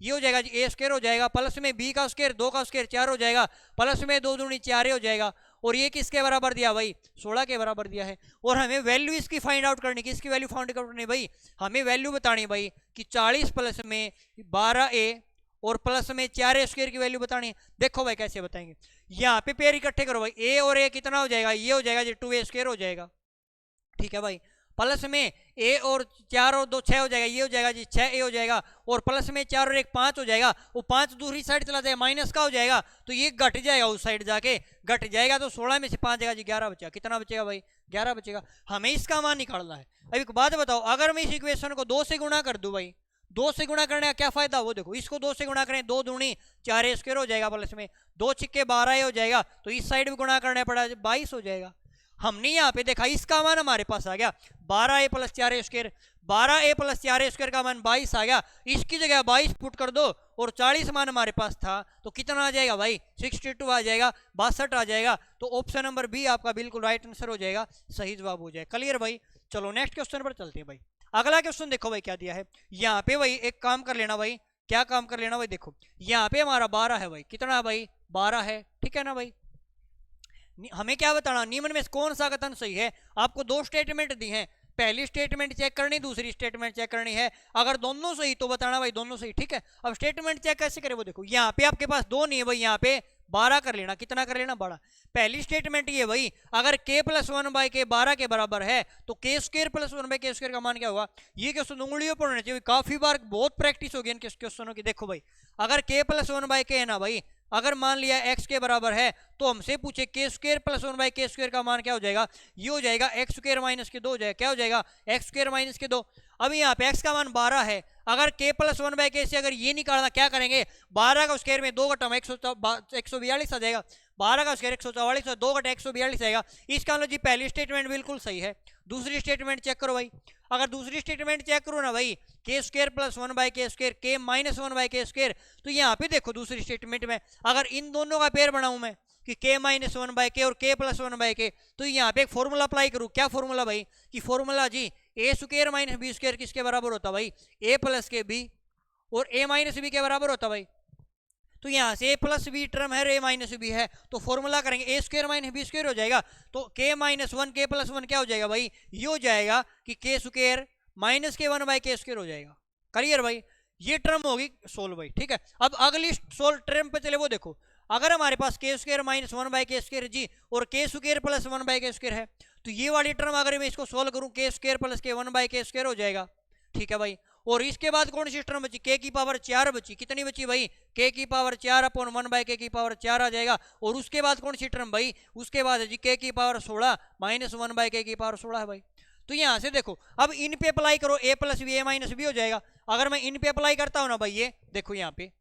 A: ये हो जाएगा जी a² हो जाएगा, प्लस में b का स्क्वायर 2 का स्क्वायर 4 हो जाएगा, प्लस में 2 दूनी 4 हो जाएगा, और ये किसके बराबर दिया भाई 16 के बराबर दिया है। और हमें वैल्यू इसकी फाइंड आउट करनी, किसकी वैल्यू फाइंड करनी भाई, हमें वैल्यू बतानी भाई कि 40 प्लस में 12a और प्लस में 4a² की वैल्यू बतानी। देखो भाई कैसे बताएंगे, यहाँ पे पेयर इकट्ठे करो भाई, a और a कितना हो जाएगा, ये हो जाएगा जी 2a² हो जाएगा, ठीक है भाई। प्लस में a और 4 और 2 6 हो जाएगा, ये हो जाएगा जी 6a हो जाएगा, और प्लस में 4 और 1 5 हो जाएगा, वो 5 दूसरी साइड चला जाएगा, माइनस का हो जाएगा तो ये घट जाएगा, उस साइड जाके घट जाएगा, तो 16 में से 5 जाएगा जी 11 बचेगा। कितना बचेगा भाई 11 बचेगा। हमें इसका मान निकालना है। अब एक बात बताओ, अगर मैं इस इक्वेशन को 2 से गुणा कर दूं भाई, 2 से गुणा करने का क्या फायदा, वो देखो इसको 2 से गुणा करें, 2 दूनी 4a² हो जाएगा, प्लस में 2 छिक्के 12a हो जाएगा, तो इस साइड भी गुणा करना पड़ा 22 हो जाएगा। हमने यहाँ पे देखा इसका मान हमारे पास आ गया 12a + 4a², 12a + 4a² का मान 22 आ गया, इसकी जगह 22 पुट कर दो और 40 मान हमारे पास था, तो कितना आ जाएगा भाई 62 आ जाएगा, 62 आ जाएगा। तो ऑप्शन नंबर बी आपका बिल्कुल राइट आंसर हो जाएगा, सही जवाब हो जाएगा। क्लियर भाई। चलो नेक्स्ट क्वेश्चन पर चलते हैं भाई। अगला क्वेश्चन देखो भाई क्या दिया है, यहाँ पे भाई एक काम कर लेना भाई, क्या काम कर लेना भाई, देखो यहाँ पे हमारा 12 है भाई, कितना भाई 12 है, ठीक है ना भाई। हमें क्या बताना, निम्न में कौन सा कथन सही है। आपको 2 स्टेटमेंट दी हैं, पहली स्टेटमेंट चेक करनी, दूसरी स्टेटमेंट चेक करनी है। अगर दोनों सही तो बताना भाई दोनों सही, ठीक है। अब स्टेटमेंट चेक कैसे करें वो देखो, यहाँ पे आपके पास 2 नहीं है भाई, यहाँ पे 12 कर लेना। कितना कर लेना? 12। पहली स्टेटमेंट ये भाई, अगर k प्लस 1/k 12 के बराबर है तो k square plus 1/k square का मान क्या होगा? ये क्वेश्चन उंगलियों पर होना चाहिए, काफी बार बहुत प्रैक्टिस होगी इन क्वेश्चनों की। देखो भाई, अगर k प्लस 1/k है ना भाई, अगर मान लिया x के बराबर है तो हमसे पूछे k square plus 1/k square का मान क्या हो जाएगा? ये हो जाएगा x स्क्वायर माइनस के 2 हो जाएगा। क्या हो जाएगा? x स्क्वायर माइनस के 2। अब यहाँ पे x का मान 12 है, अगर k प्लस 1/k से अगर ये निकालना, क्या करेंगे? 12 का स्क्वायर में 2 घटा 142 आ जाएगा। 12 का स्क्वायर 144 और 2 घटा 142 आएगा। इसका मतलब जी पहली स्टेटमेंट बिल्कुल सही है। दूसरी स्टेटमेंट चेक करो भाई, अगर दूसरी स्टेटमेंट चेक करो ना भाई, k square plus 1/k square k minus 1/k square, तो यहाँ पे देखो दूसरी स्टेटमेंट में अगर इन दोनों का पेयर बनाऊं मैं कि k माइनस 1/k और k प्लस 1/k, तो यहाँ पे एक फॉर्मूला अप्लाई करूँ। क्या फॉर्मूला भाई? कि फॉर्मूला जी a square minus b square किसके बराबर होता भाई? a प्लस के b, और a माइनस b के बराबर होता भाई। तो यहाँ से a प्लस बी टर्म है, a माइनस बी है, तो फॉर्मूला करेंगे a square minus B square हो जाएगा। तो k माइनस 1 k प्लस 1 क्या हो जाएगा भाई? ये हो जाएगा कि k स्क्वायर माइनस के 1/k स्क्वायर हो जाएगा। क्लियर भाई? ये टर्म होगी सोल्व भाई। ठीक है, अब अगली सोल्व टर्म पे चले, वो देखो, अगर हमारे पास k square minus 1/k square जी और k square plus 1/k square है, तो ये वाली टर्म अगर मैं इसको सोल्व करूं k स्क्वायर प्लस के 1/k स्क्वायर हो जाएगा। ठीक है भाई, और इसके बाद कौन सी टर्म बची? k की पावर 4 बची। कितनी बची भाई? k की पावर 4 अपॉन 1/k की पावर 4 आ जाएगा। और उसके बाद कौन सी टर्म भाई? उसके बाद है जी k की पावर 16 माइनस 1/k की पावर 16 है भाई। तो यहाँ से देखो, अब इन पे अप्लाई करो, a plus B a minus B हो जाएगा। अगर मैं इन पे अप्लाई करता हूँ ना भाई, ये देखो यहाँ पे,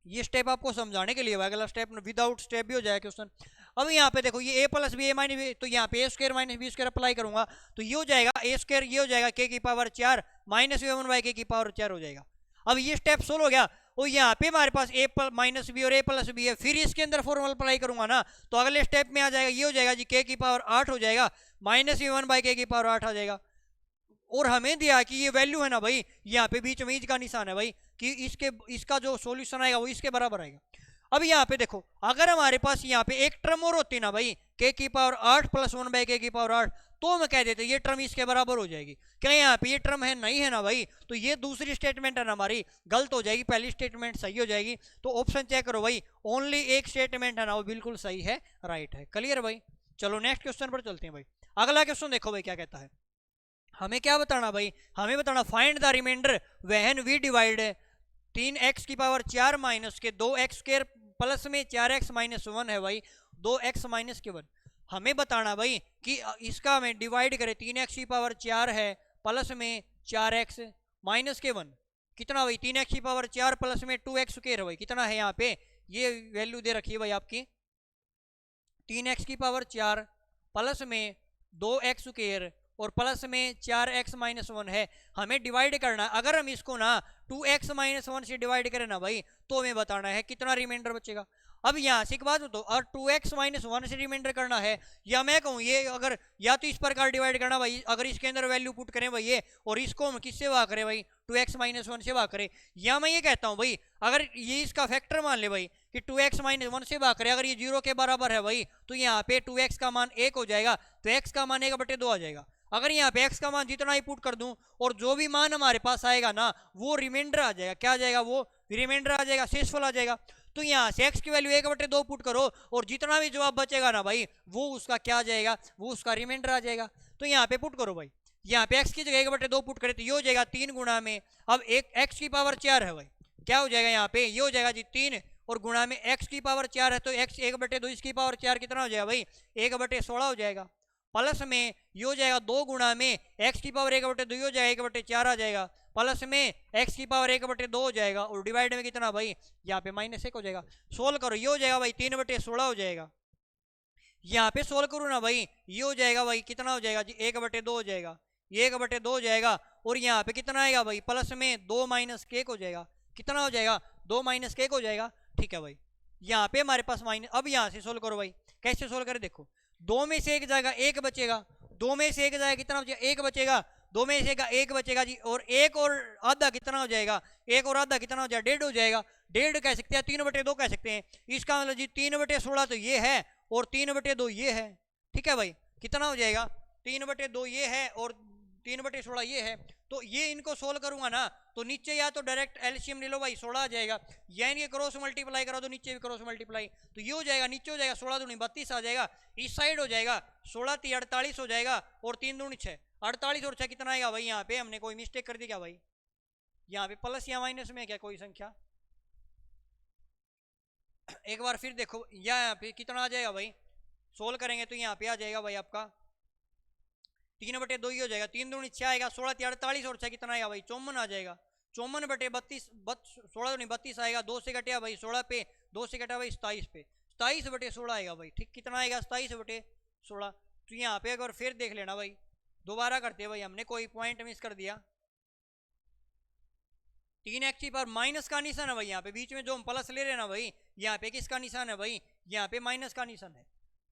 A: ये स्टेप आपको समझाने के लिए भाई, अगला स्टेप विदाउट स्टेप भी हो जाएगा क्वेश्चन। अब यहाँ पे देखो, ये a plus B a minus B, तो यहाँ पे a square minus B square apply करूंगा तो ये हो जाएगा a स्क्वायर, ये हो जाएगा k की पावर 4 माइनस 1/k की पावर 4 हो जाएगा। अब ये स्टेप सोल्व हो गया, और यहाँ पे हमारे पास a माइनस बी और a प्लस बी है, फिर इसके अंदर फॉर्मूला अप्लाई करूंगा ना, तो अगले स्टेप में आ जाएगा, ये हो जाएगा जी k की पावर 8 हो जाएगा माइनस 1/k की पावर 8 आ जाएगा। और हमें दिया कि ये वैल्यू है ना भाई, यहाँ पे बीच में का निशान है भाई, कि इसका जो सॉल्यूशन आएगा वो इसके बराबर आएगा। अब यहाँ पे देखो, अगर हमारे पास यहाँ पे एक टर्म और होती ना भाई, k की पावर 8 प्लस 1/k की पावर 8, तो हम कह देते ये टर्म इसके बराबर हो जाएगी। क्या यहाँ पे ये टर्म है? नहीं है ना भाई, तो ये दूसरी स्टेटमेंट है ना हमारी, गलत हो जाएगी, पहली स्टेटमेंट सही हो जाएगी। तो ऑप्शन चेक करो भाई, ओनली एक स्टेटमेंट है ना वो बिल्कुल सही है, राइट है। क्लियर भाई? चलो नेक्स्ट क्वेश्चन पर चलते हैं भाई। अगला क्वेश्चन देखो भाई क्या कहता है, हमें क्या बताना भाई? हमें बताना find the reminder when we divide 3x की पावर 4 माइनस के 2x स्क्वायर प्लस में 4x माइनस 1 है भाई, 2x माइनस के 1। हमें बताना भाई कि इसका हमें डिवाइड करें, 3x की पावर 4 है प्लस में 4x माइनस के 1, कितना भाई? 3x की पावर 4 प्लस में 2x स्क्वायर है भाई, कितना है यहाँ पे? ये वैल्यू दे रखी है भाई आपकी, 3x की पावर 4 प्लस में 2x स्क्वायर और प्लस में 4x माइनस 1 है। हमें डिवाइड करना, अगर हम इसको ना 2x माइनस 1 से डिवाइड करें ना भाई, तो हमें बताना है कितना रिमाइंडर बचेगा। अब यहाँ से एक बात बताओ, और 2x माइनस 1 से रिमाइंडर करना है, या मैं कहूँ ये अगर या तो इस प्रकार डिवाइड करना भाई, अगर इसके अंदर वैल्यू पुट करें भाई ये, और इसको हम किससे भाग करें भाई? 2x माइनस 1 से भाग करें। या मैं ये कहता हूँ भाई, अगर ये इसका फैक्टर मान ले भाई कि 2x माइनस 1 से भाग करें, अगर ये 0 के बराबर है भाई, तो यहाँ पे 2x का मान 1 हो जाएगा, तो x का मान 1/2 आ जाएगा। अगर यहाँ पे x का मान जितना ही पुट कर दूं और जो भी मान हमारे पास आएगा ना वो रिमाइंडर आ जाएगा। क्या आ जाएगा? वो रिमाइंडर आ जाएगा, शेषफल आ जाएगा। तो यहाँ से x की वैल्यू 1/2 पुट करो और जितना भी जवाब बचेगा ना भाई वो उसका क्या आ जाएगा? वो उसका रिमाइंडर आ जाएगा। तो यहाँ पे पुट करो भाई, यहाँ पे x की जगह 1/2 पुट करे तो ये हो जाएगा 3 गुणा में, अब एक x की पावर 4 है भाई, क्या हो जाएगा यहाँ पे? ये हो जाएगा जी 3 और गुणा में x की पावर 4 है, तो x 1/2 इसकी पावर 4 कितना हो जाएगा भाई? 1/16 हो जाएगा। प्लस में ये हो जाएगा 2 गुणा में x की पावर 1/2 हो जाएगा, 1/4 आ जाएगा, प्लस में x की पावर 1/2 हो जाएगा, और डिवाइड में कितना भाई? यहाँ पे -1 हो जाएगा। सोल्व करो, ये हो जाएगा भाई 3/16 हो जाएगा। यहाँ पे सोल्व करो ना भाई, ये हो जाएगा भाई कितना हो जाएगा जी? 1/2 हो जाएगा, ये 1/2 हो जाएगा, और यहाँ पे कितना आएगा भाई? प्लस में 2 माइनस के 1 हो जाएगा, कितना हो जाएगा? 2 माइनस के 1 हो जाएगा। ठीक है भाई, यहाँ पे हमारे पास माइनस, अब यहाँ से सोल्व करो भाई, कैसे सोल्व करें? देखो, 2 में से 1 जाएगा 1 बचेगा, 2 में से 1 जाएगा कितना बचेगा? 1 बचेगा, 2 में से 1 बचेगा जी, और 1 और आधा कितना हो जाएगा? 1 और आधा कितना हो जाएगा? 1.5 हो जाएगा। 1.5 कह सकते हैं, 3/2 कह सकते हैं। इसका मतलब जी 3/16 तो ये है और 3/2 ये है। ठीक है भाई, कितना हो जाएगा? 3/2 ये है और 3/16 ये है। तो ये इनको सोल्व करूंगा ना तो नीचे या तो डायरेक्ट एलसीएम ले लो भाई 16 आ जाएगा, या इनके क्रॉस मल्टीप्लाई करा दो नीचे भी क्रॉस मल्टीप्लाई, तो ये हो जाएगा नीचे हो जाएगा 16 दूनी 32 आ जाएगा, इस साइड हो जाएगा 16 3 48 हो जाएगा, और 3 दूनी 6 48 और 6 कितना आएगा भाई, यहाँ पे हमने कोई मिस्टेक कर दी क्या भाई, यहाँ पे प्लस या माइनस में क्या कोई संख्या, एक बार फिर देखो यहाँ पे कितना आ जाएगा भाई, सोल्व करेंगे तो यहाँ पे आ जाएगा भाई आपका 3/2 ही हो जाएगा, 3 दूनी 6 आएगा, 16 3 48 और 6 कितना आएगा भाई 54 आ जाएगा, 54/32 16 दूनी 32 आएगा, 2 से घटिया भाई 16 पे, 2 से घटा भाई 27 पे, 27/16 आएगा भाई, ठीक कितना आएगा 27/16। तो यहाँ पे एक बार फिर देख लेना भाई, दोबारा करते हैं भाई, हमने कोई पॉइंट मिस कर दिया, 3x की पावर माइनस का निशान है भाई, यहाँ पे बीच में जो हम प्लस ले रहे हैं ना भाई, यहाँ पे किसका निशान है भाई, यहाँ पे माइनस का निशान है,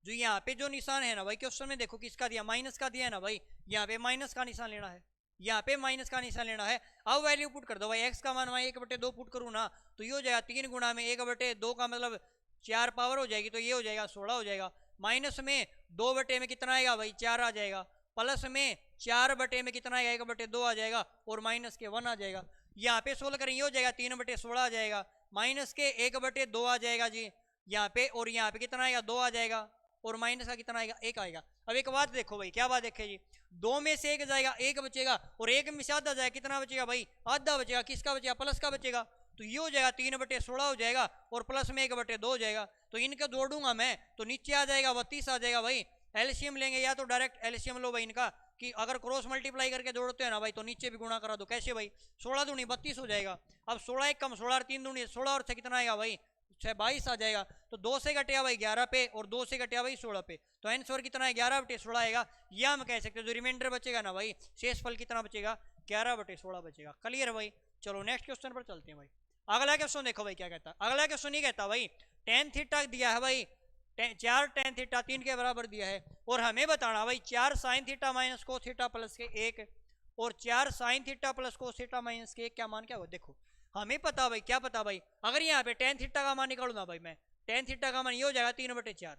A: जो यहाँ पे जो निशान है ना भाई क्वेश्चन में देखो किसका दिया, माइनस का दिया है ना भाई, यहाँ पे माइनस का निशान लेना है, यहाँ पे माइनस का निशान लेना है। अब वैल्यू पुट कर दो भाई, x का मान भाई 1/2 पुट करूँ ना तो ये हो जाएगा 3 गुणा में 1/2 का मतलब 4 पावर हो जाएगी, तो ये हो जाएगा 16 हो जाएगा, माइनस में 2 में कितना आएगा भाई 4 आ जाएगा, प्लस में 4 में कितना आएगा 1/2 आ जाएगा, और माइनस के 1 आ जाएगा, यहाँ पे सोल्व करें ये हो जाएगा 3/16 आ जाएगा, माइनस के 1/2 आ जाएगा जी यहाँ पे, और यहाँ पे कितना आएगा 2 आ जाएगा, और माइनस का कितना आएगा 1 आएगा। अब एक बात देखो भाई, क्या बात देखे जी, 2 में से 1 जाएगा 1 बचेगा, और 1 में से आधा जाएगा कितना बचेगा भाई आधा बचेगा, किसका बचेगा प्लस का बचेगा, तो ये हो जाएगा 3/16 हो जाएगा, और प्लस में 1/2 हो जाएगा, तो इनका जोड़ूंगा मैं तो नीचे आ जाएगा 32 आ जाएगा भाई, एलसीएम लेंगे या तो डायरेक्ट एलसीएम लो भाई इनका, कि अगर क्रॉस मल्टीप्लाई करके जोड़ते हैं ना भाई तो नीचे भी गुणा करा दो, कैसे भाई 16 दूनी 32 हो जाएगा, अब 16 1 कम 16 3 दूनी 16 और 6 कितना आएगा भाई 6 22 आ जाएगा, तो 2 से घटिया भाई 11 पे, और 2 से घटिया भाई 16 पे, तो आंसर कितना है 11/16 आएगा, या हम कह सकते हैं जो रिमाइंडर बचेगा ना भाई शेषफल कितना बचेगा 11/16 बचेगा। क्लियर भाई, चलो नेक्स्ट क्वेश्चन पर चलते हैं भाई। अगला क्वेश्चन देखो भाई क्या कहता है, अगला क्वेश्चन ये कहता भाई tan थीटा दिया है भाई 4 tan थीटा 3 के बराबर दिया है, और हमें बताना भाई 4 sin theta minus cos theta plus के 1 और 4 sin theta plus cos theta minus के 1 क्या मान क्या हो। देखो हमें पता भाई, क्या पता भाई, अगर यहाँ पे tan थीटा का मान निकालू ना भाई मैं, tan थीटा का मान ये हो जाएगा 3/4,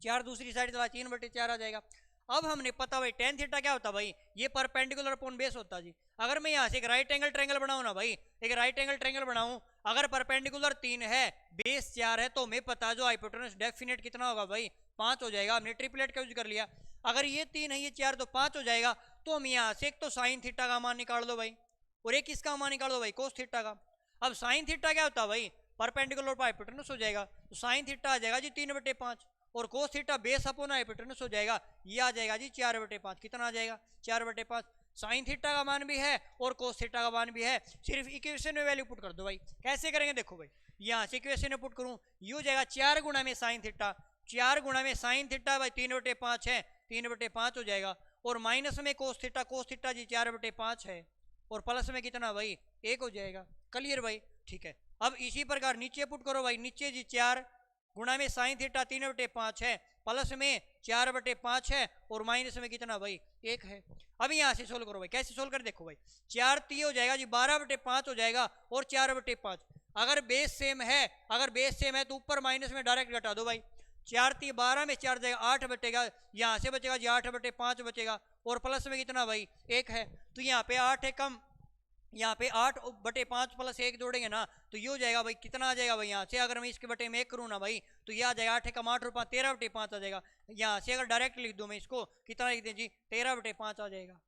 A: 4 दूसरी साइड चला 3/4 आ जाएगा। अब हमने पता भाई tan थीटा क्या होता भाई, ये परपेंडिकुलर अपॉन बेस होता जी। अगर मैं यहाँ से एक राइट एंगल ट्रायंगल बनाऊँ ना भाई, एक राइट एंगल ट्रायंगल बनाऊँ, अगर परपेंडिकुलर 3 है बेस 4 है, तो हमें पता जो हाइपोटेनस डेफिनेट कितना होगा भाई 5 हो जाएगा, हमने ट्रिपलेट का यूज कर लिया। अगर ये 3 है ये 4 तो 5 हो जाएगा, तो हम यहाँ से एक तो साइन थीटा का मान निकाल दो भाई, और एक किसका मान निकाल दो भाई कोस थीटा का। अब साइन थीटा क्या होता है भाई, परपेंडिकुलर पर हाइपोटेनस हो जाएगा, तो साइन थीटा आ जाएगा जी 3/5, और cos theta base upon hypotenuse हो जाएगा, ये आ जाएगा जी 4/5, कितना आ जाएगा 4/5। साइन थीटा का मान भी है और कोस थीटा का मान भी है, सिर्फ इक्वेशन में वैल्यू पुट कर दो भाई। कैसे करेंगे देखो भाई, यहाँ से इक्वेशन में पुट करूँ ये हो जाएगा 4 गुणा में साइन थीटा, 4 गुणा में साइन थीटा भाई 3/5 है, 3/5 हो जाएगा, और माइनस में कोस थीटा जी 4/5 है, और प्लस में कितना भाई 1 हो जाएगा। क्लियर भाई, ठीक है। अब इसी प्रकार नीचे पुट करो भाई, नीचे जी 4 गुणा में साइन थीटा 3/5 है, प्लस में 4/5 है, और माइनस में कितना भाई 1 है। अब यहाँ से सोल्व करो भाई, कैसे सोल्व कर देखो भाई, 4 3 हो जाएगा जी 12/5 हो जाएगा, और 4/5 अगर बेस सेम है, अगर बेस सेम है तो ऊपर माइनस में डायरेक्ट घटा दो भाई, 4 3 12 में 4 जाएगा 8 बचेगा, यहाँ से बचेगा जी 8/5 बचेगा, और प्लस में कितना भाई 1 है, तो यहाँ पे 8 है कम, यहाँ पे 8/5 प्लस 1 जोड़ेंगे ना तो ये हो जाएगा भाई कितना आ जाएगा भाई, यहाँ से अगर मैं इसके बटे में 1 करूँ ना भाई तो ये आ जाएगा 8 कम 8 और 5 13/5 आ जाएगा। यहाँ से अगर डायरेक्ट लिख दूँ मैं इसको कितना लिख दें जी 13/5 आ जाएगा।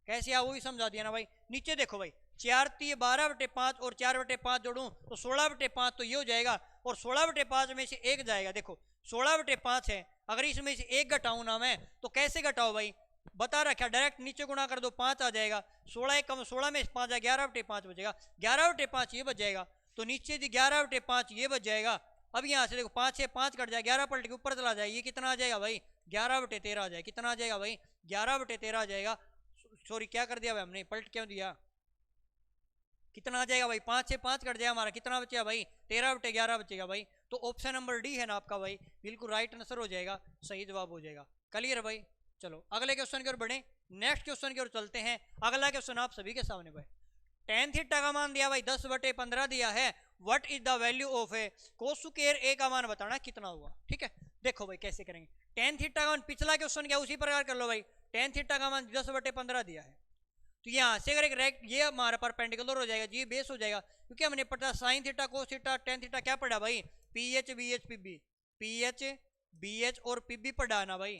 A: कैसे आप वो भी समझा दिया ना भाई। नीचे देखो भाई 4 3 12/5 और 4/5 जोड़ूं तो 16/5, तो ये हो जाएगा, और 16/5 में से 1 जाएगा। देखो 16/5 है, अगर इसमें से 1 घटाऊं ना मैं तो कैसे घटाओ भाई, बता रखा डायरेक्ट नीचे गुणा कर दो 5 आ जाएगा, 16 1 कम 16 में 5 जाएगा 11/5 बचेगा, 11/5 ये बच जाएगा, तो नीचे जी 11/5 ये बच जाएगा। अब यहाँ से देखो 5 से 5 कट जाएगा, 11 पलट के ऊपर चला जाए, ये कितना आ जाएगा भाई 11/13 आ जाएगा। कितना आ जाएगा भाई 11/13 आ जाएगा। सॉरी क्या कर दिया भाई हमने, पलट क्यों दिया, कितना आ जाएगा भाई 5 से 5 कट जाएगा हमारा, कितना बचेगा भाई 13/11 बचेगा भाई। तो ऑप्शन नंबर डी है ना आपका भाई, बिल्कुल राइट आंसर हो जाएगा, सही जवाब हो जाएगा। क्लियर भाई, चलो अगले क्वेश्चन की ओर बढ़े, नेक्स्ट क्वेश्चन की ओर चलते हैं। अगला क्वेश्चन आप सभी के सामने भाई, tan थीटा का मान दिया भाई 10/15 दिया है, what is the value of A cos square A का मान बताना कितना हुआ। ठीक है, देखो भाई कैसे करेंगे, tan थीटा का मान पिछला क्वेश्चन क्या उसी प्रकार कर लो भाई, टेन थीटा का मान 10/15 दिया है। तो यहाँ से अगर एक रेक्ट ये हमारा परपेंडिकुलर हो जाएगा, ये बेस हो जाएगा, क्योंकि हमने पढ़ा sine theta cos theta tan theta क्या पढ़ा भाई, PH BH PB, PH BH और पीबी पढ़ा ना भाई।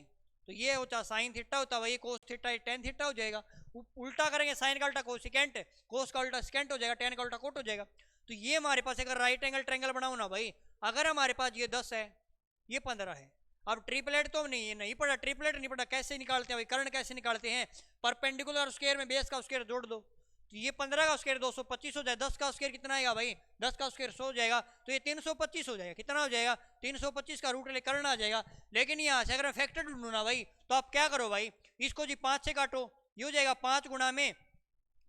A: तो ये होता साइन थीटा होता भाई, कोस थीटा टेन थीटा हो जाएगा। उल्टा करेंगे, साइन का उल्टा कोसिकेंट, कोस का उल्टा सेकेंट हो जाएगा, टेन का उल्टा कोट हो जाएगा। तो ये हमारे पास अगर राइट एंगल ट्रायंगल बनाओ ना भाई, अगर हमारे पास ये 10 है, ये 15 है। अब ट्रिपलेट तो नहीं, ये नहीं पढ़ा, ट्रिपलेट नहीं पढ़ा, कैसे निकालते हैं भाई, कर्ण कैसे निकालते हैं, परपेंडिकुलर स्क्वायर में बेस का स्क्वायर जोड़ दो। तो ये 15 का स्क्वायर 225 हो जाए, 10 का स्क्वायर कितना आएगा भाई, 10 का स्क्वायर 100 हो जाएगा, तो ये 325 हो जाएगा। कितना हो जाएगा, 325 का रूट ले कर्ण आ जाएगा। लेकिन यहाँ से अगर फैक्टर ढूंढू ना भाई, तो आप क्या करो भाई, इसको जी 5 से काटो, ये हो जाएगा 5 गुणा में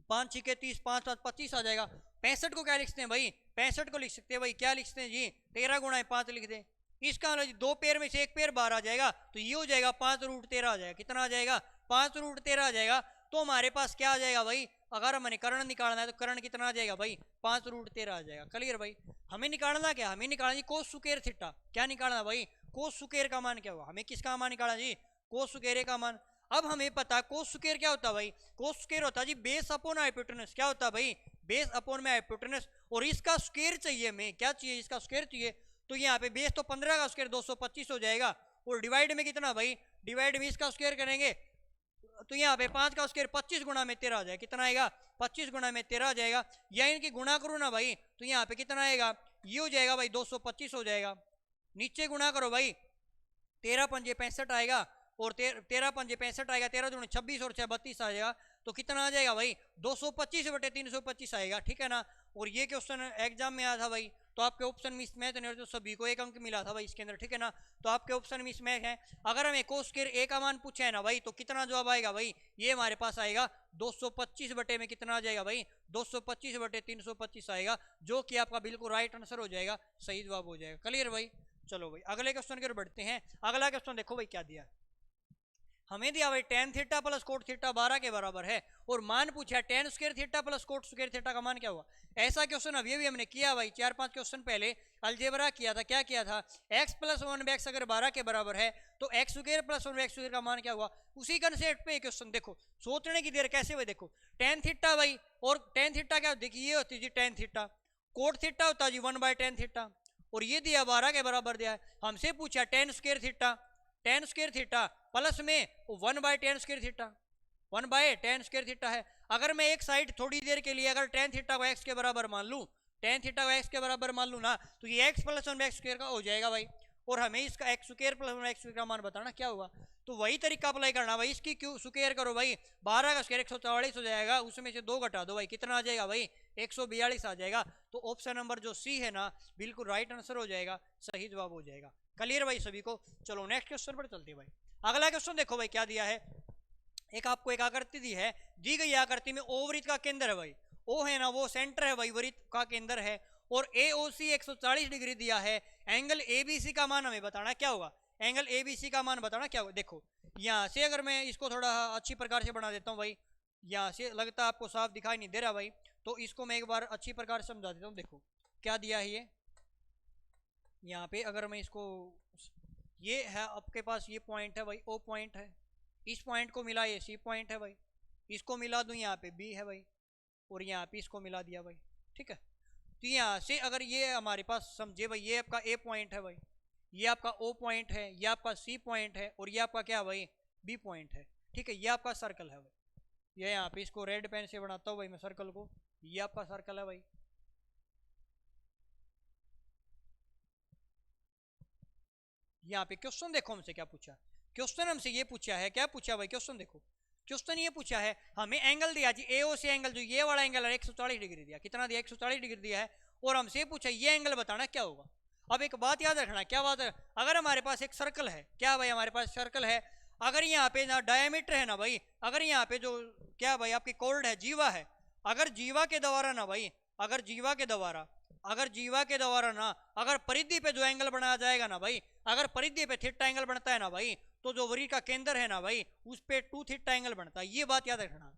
A: 5 6 30, 5 7 25 आ जाएगा। 65 को क्या लिखते हैं भाई, 65 को लिख सकते हैं भाई, क्या लिखते हैं जी, 13 गुणा 5 लिख दे। इसका मतलब दो पेयर में से एक पेयर बाहर आ जाएगा, तो ये हो जाएगा 5√13 आ जाएगा। कितना आ जाएगा, 5√13 आ जाएगा। तो हमारे पास क्या आ जाएगा भाई, अगर हमें कर्ण निकालना है तो कर्ण कितना आ जाएगा भाई, 5√13 आ जाएगा। क्लियर भाई। हमें निकालना क्या, हमें निकालना जी कोस स्क्वायर थीटा। क्या निकालना भाई, कोस स्क्वायर का मान क्या हुआ, हमें किसका मान निकालना जी, कोस स्क्वायर का मान। अब हमें पता है कोस स्क्वायर क्या होता है भाई, कोस स्क्वायर होता है जी बेस अपॉन हाइपोटेनस। क्या होता है भाई, बेस अपॉन में हाइपोटेनस, और इसका स्क्वायर चाहिए हमें, क्या चाहिए, इसका स्क्वायर चाहिए। तो यहाँ पे बेस तो 15 का स्क्वायर 225 हो जाएगा, और डिवाइड में कितना भाई, डिवाइड में इसका स्क्वायर करेंगे, तो यहाँ पे 5 का स्क्वायर 25 गुणा में 13 आ जाएगा। कितना आएगा, 25 गुणा में 13 आ जाएगा। या इनकी गुणा करो ना भाई, तो यहाँ पे कितना आएगा, ये हो जाएगा भाई 225 हो जाएगा। नीचे गुणा करो भाई, 13 पंजे 65 आएगा, और 13 पंजे 65 आएगा, 13 दूनी 26 और 6 32 आ जाएगा। तो कितना आ जाएगा भाई, 225/325 आएगा। ठीक है ना। और ये क्वेश्चन एग्जाम में आया था भाई, तो आपके ऑप्शन मिस मैच नहीं, तो सभी को 1 अंक मिला था भाई इसके अंदर। ठीक है ना। तो आपके ऑप्शन मिस मैच है। अगर हमें कोस स्क्वायर ए का मान पूछा है ना भाई, तो कितना जवाब आएगा भाई, ये हमारे पास आएगा 225 बटे में कितना आ जाएगा भाई, 225/325 आएगा, जो कि आपका बिल्कुल राइट आंसर हो जाएगा, सही जवाब हो जाएगा। क्लियर भाई। चलो भाई अगले क्वेश्चन की ओर बढ़ते हैं। अगला क्वेश्चन देखो भाई क्या दिया, हमें दिया भाई tan theta plus cot theta 12 के बराबर है, और मान पूछा ten square theta plus coat square theta का मान क्या हुआ। ऐसा क्वेश्चन अभी भी हमने किया भाई, 4-5 क्वेश्चन पहले अलजेब्रा किया था। क्या किया था, x + 1x अगर 12 के बराबर है, तो x square plus 1x square का मान क्या हुआ। उसी कंसेप्ट पे क्वेश्चन देखो, सोचने की देर कैसे भाई। देखो टेन थीटा भाई, और टेन थीटा क्या देखिए, ये होती जी टेन थीटा, कोट थीटा होता जी 1/10 थीटा, और ये दिया 12 के बराबर दिया है। हमसे पूछा ten square theta, ten square theta plus में 1/10 स्क्वायर थीटा, 1/10 स्क्वायर थीटा है। अगर मैं एक साइड थोड़ी देर के लिए अगर टेन थीटा को x के बराबर मान लूँ, टेन थीटा को x के बराबर मान लूँ ना, तो ये x + 1x स्क्वायर का हो जाएगा भाई, और हमें इसका x स्क्वायर + 1x स्क्वायर का मान बताना क्या होगा। तो वही तरीका अप्लाई करना भाई, इसकी क्यों स्क्वायर करो भाई, 12 का स्क्वायर 144 हो जाएगा, उसमें से 2 घटा दो भाई, कितना आ जाएगा भाई, 142 आ जाएगा। तो ऑप्शन नंबर जो सी है ना, बिल्कुल राइट आंसर हो जाएगा, सही जवाब हो जाएगा। क्लियर भाई सभी को। चलो नेक्स्ट क्वेश्चन पर चलते हैं भाई। अगला क्वेश्चन देखो भाई क्या दिया है, एक आपको एक आकृति दी है, दी गई आकृति में ओ वृत्त का केंद्र है भाई, ओ है ना वो सेंटर है भाई, वृत्त का केंद्र है, और AOC 140 डिग्री दिया है। एंगल ABC का मान हमें बताना क्या होगा, एंगल ABC का मान बताना क्या होगा। देखो यहाँ से अगर मैं इसको थोड़ा अच्छी प्रकार से बना देता हूँ भाई, यहाँ से लगता है आपको साफ दिखाई नहीं दे रहा भाई, तो इसको मैं एक बार अच्छी प्रकार से समझा देता हूँ। देखो क्या दिया है, ये यहाँ पे अगर मैं इसको, ये है आपके पास, ये पॉइंट है भाई, ओ पॉइंट है, इस पॉइंट को मिला ये सी पॉइंट है भाई, इसको मिला दूं यहाँ पे बी है भाई, और यहाँ पे इसको मिला दिया भाई। ठीक है। तो यहाँ से अगर ये हमारे पास समझे भाई, ये आपका ए पॉइंट है भाई, ये आपका ओ पॉइंट है, ये आपका सी पॉइंट है, और ये आपका क्या है भाई, बी पॉइंट है। ठीक है। ये आपका सर्कल है भाई, ये यहाँ पे इसको रेड पेन से बनाता हूँ भाई मैं सर्कल को, ये आपका सर्कल है भाई। यहाँ पे क्वेश्चन देखो हमसे क्या पूछा, क्वेश्चन हमसे ये पूछा है, क्या पूछा भाई, क्वेश्चन देखो, क्वेश्चन ये पूछा है, हमें एंगल दिया जी AOC एंगल, जो ये वाला एंगल है 140 डिग्री दिया, कितना दिया 140 डिग्री दिया है, और हमसे पूछा ये एंगल बताना क्या होगा। अब एक बात याद रखना, क्या बात है, अगर हमारे पास एक सर्कल है, क्या भाई हमारे पास सर्कल है, अगर यहाँ पे ना डायमीटर है ना भाई, अगर यहाँ पे जो क्या भाई आपकी कोर्ड है, जीवा है, अगर जीवा के द्वारा ना भाई, अगर जीवा के द्वारा, अगर जीवा के द्वारा ना, अगर परिधि पे जो एंगल बनाया जाएगा ना भाई, अगर परिधि पे थीटा एंगल बनता है ना भाई, तो जो वृत्त का केंद्र है ना भाई, उस पे 2 थीटा एंगल बनता है। ये बात याद रखना।